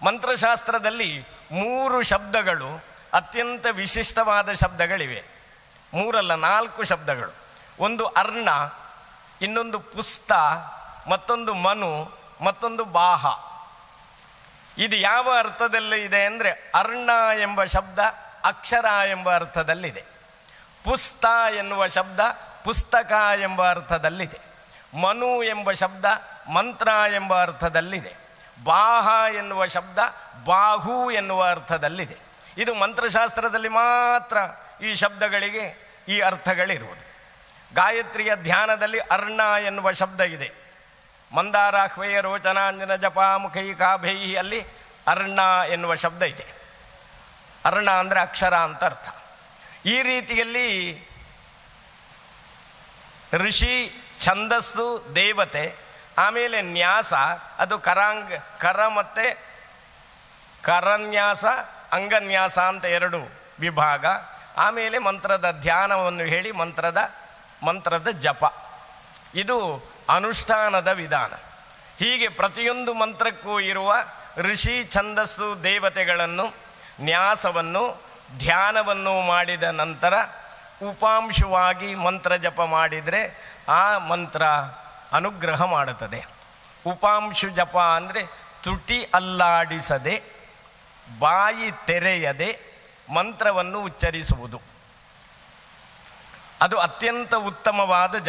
ಮಂತ್ರಶಾಸ್ತ್ರದಲ್ಲಿ 3 ಶಬ್ದಗಳು ಅತ್ಯಂತ ವಿಶಿಷ್ಟವಾದ ಶಬ್ದಗಳಿವೆ. 3 ಅಲ್ಲ 4 ಶಬ್ದಗಳು. ಒಂದು ಅರ್ಣ, ಇನ್ನೊಂದು ಪುಸ್ತ, ಮತ್ತೊಂದು ಮನು, ಮತ್ತೊಂದು ಬಾಹ. ಇದು ಯಾವ ಅರ್ಥದಲ್ಲಿ ಇದೆ ಅಂದರೆ, ಅರ್ಣ ಎಂಬ ಶಬ್ದ ಅಕ್ಷರ ಎಂಬ ಅರ್ಥದಲ್ಲಿದೆ. ಪುಸ್ತ ಎನ್ನುವ ಶಬ್ದ ಪುಸ್ತಕ ಎಂಬ ಅರ್ಥದಲ್ಲಿದೆ. ಮನು ಎಂಬ ಶಬ್ದ ಮಂತ್ರ ಎಂಬ ಅರ್ಥದಲ್ಲಿದೆ. ಬಾಹ ಎನ್ನುವ ಶಬ್ದ ಬಾಹು ಎನ್ನುವ ಅರ್ಥದಲ್ಲಿದೆ. ಇದು ಮಂತ್ರಶಾಸ್ತ್ರದಲ್ಲಿ ಮಾತ್ರ ಈ ಶಬ್ದಗಳಿಗೆ ಈ ಅರ್ಥಗಳಿರುವುದು. ಗಾಯತ್ರಿಯ ಧ್ಯಾನದಲ್ಲಿ ಅರ್ಣ ಎನ್ನುವ ಶಬ್ದ ಇದೆ. ಮಂದಾರಾಹ್ವಯ ರೋಚನಾಂಜನ ಜಪ ಮುಖೈಕಾಭೈ ಅಲ್ಲಿ ಅರ್ಣ ಎನ್ನುವ ಶಬ್ದ ಇದೆ. ಅರ್ಣ ಅಂದರೆ ಅಕ್ಷರ ಅಂತ ಅರ್ಥ. ಈ ರೀತಿಯಲ್ಲಿ ಋಷಿ, ಛಂದಸ್ಸು, ದೇವತೆ, ಆಮೇಲೆ ನ್ಯಾಸ, ಅದು ಕರ ಮತ್ತು ಕರನ್ಯಾಸ, ಅಂಗನ್ಯಾಸ ಅಂತ 2 ವಿಭಾಗ. ಆಮೇಲೆ ಮಂತ್ರದ ಧ್ಯಾನವನ್ನು ಹೇಳಿ ಮಂತ್ರದ ಜಪ. ಇದು ಅನುಷ್ಠಾನದ ವಿಧಾನ. ಹೀಗೆ ಪ್ರತಿಯೊಂದು ಮಂತ್ರಕ್ಕೂ ಇರುವ ಋಷಿ, ಛಂದಸ್ಸು, ದೇವತೆಗಳನ್ನು, ನ್ಯಾಸವನ್ನು, ಧ್ಯಾನವನ್ನು ಮಾಡಿದ ನಂತರ ಉಪಾಂಶವಾಗಿ ಮಂತ್ರ ಜಪ ಮಾಡಿದರೆ ಆ ಮಂತ್ರ ಅನುಗ್ರಹ ಮಾಡುತ್ತದೆ. ಉಪಾಂಶು ಜಪ ಅಂದರೆ ತುಟಿ ಅಲ್ಲಾಡಿಸದೆ, ಬಾಯಿ ತೆರೆಯದೆ ಮಂತ್ರವನ್ನು ಉಚ್ಚರಿಸುವುದು. ಅದು ಅತ್ಯಂತ ಉತ್ತಮವಾದ ಜಪ.